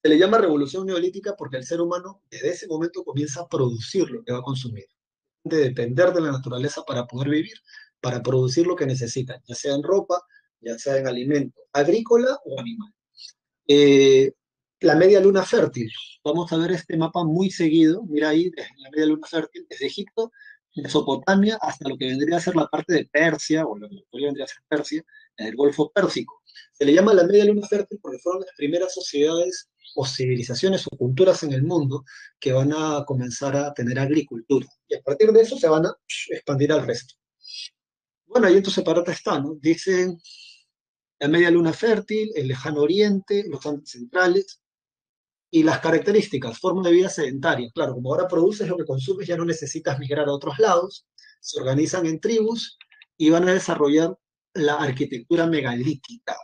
Se le llama revolución neolítica porque el ser humano desde ese momento comienza a producir lo que va a consumir, de depender de la naturaleza para poder vivir, para producir lo que necesita, ya sea en ropa, ya sea en alimento, agrícola o animal. Eh, la media luna fértil. Vamos a ver este mapa muy seguido. Mira ahí, desde la media luna fértil, desde Egipto, Mesopotamia, hasta lo que vendría a ser la parte de Persia, o lo que podría vendría a ser Persia, en el Golfo Pérsico. Se le llama la media luna fértil porque fueron las primeras sociedades o civilizaciones o culturas en el mundo que van a comenzar a tener agricultura. Y a partir de eso se van a expandir al resto. Bueno, ahí en tu separata está, ¿no? Dicen la media luna fértil, el lejano oriente, los Andes centrales, y las características, forma de vida sedentaria. Claro, como ahora produces lo que consumes, ya no necesitas migrar a otros lados, se organizan en tribus y van a desarrollar la arquitectura megalítica.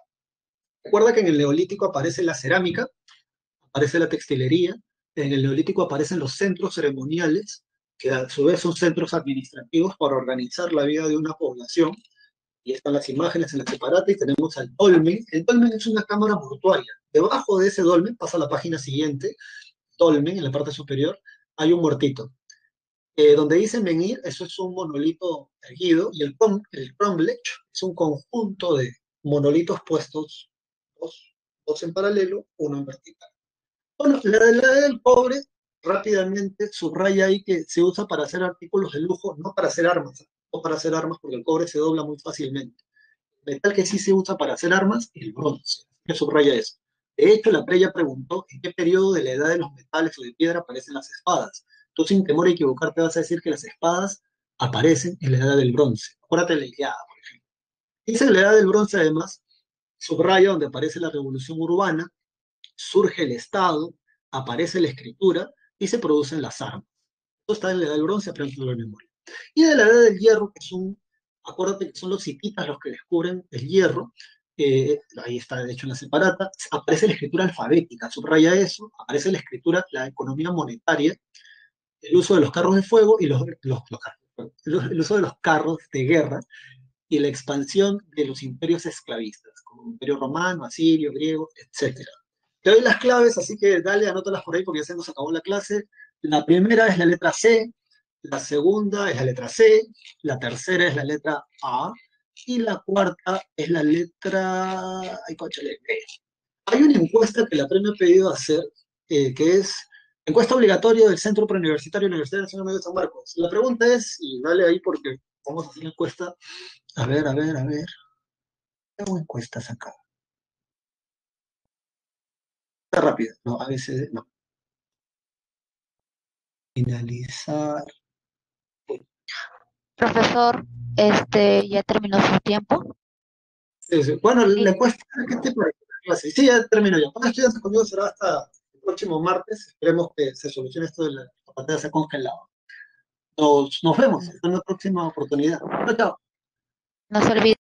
Recuerda que en el neolítico aparece la cerámica, aparece la textilería, en el neolítico aparecen los centros ceremoniales, que a su vez son centros administrativos para organizar la vida de una población, y están las imágenes en la separata y tenemos al dolmen. El dolmen es una cámara mortuaria. Debajo de ese dolmen, pasa a la página siguiente, dolmen, en la parte superior, hay un muertito. Donde dice menhir, eso es un monolito erguido, y el cromlech es un conjunto de monolitos puestos, dos, dos en paralelo, uno en vertical. Bueno, la del cobre, rápidamente subraya ahí que se usa para hacer artículos de lujo, no para hacer armas, no para hacer armas porque el cobre se dobla muy fácilmente. El metal que sí se usa para hacer armas, el bronce, que subraya eso. De hecho, la Preya preguntó en qué periodo de la edad de los metales o de piedra aparecen las espadas. Tú sin temor a equivocarte vas a decir que las espadas aparecen en la edad del bronce. Acuérdate de la Ilíada, por ejemplo. Dice en la edad del bronce, además, subraya donde aparece la revolución urbana, surge el Estado, aparece la escritura y se producen las armas. Esto está en la edad del bronce, aprendiendo la memoria. Y de la edad del hierro, que son, acuérdate que son los hititas los que descubren el hierro, ahí está de hecho en la separata, aparece la escritura alfabética, subraya eso, aparece la escritura, la economía monetaria, el uso de los carros de fuego y el uso de los carros de guerra y la expansión de los imperios esclavistas, como el imperio romano, asirio, griego, etcétera. Te doy las claves, así que dale, anótalas por ahí porque ya se nos acabó la clase. La primera es la letra C, la segunda es la letra C, la tercera es la letra A y la cuarta es la letra... Ay, cóchale, B. Hay una encuesta que la premio ha pedido hacer, que es encuesta obligatoria del Centro Preuniversitario de la Universidad Nacional de San Marcos. La pregunta es, y dale ahí porque vamos a hacer la encuesta. A ver, a ver, a ver. ¿Qué hago encuestas acá? Está rápida. No, a veces no. Finalizar. Profesor, ya terminó su tiempo. Sí, sí. Bueno, Eh, la encuesta, ¿qué te parece la clase? Sí, ya termino ya. Para estudiantes conmigo será hasta el próximo martes. Esperemos que se solucione esto de la pantalla se ha congelado. Nos vemos en una próxima oportunidad. Chao, chao. no se olvide.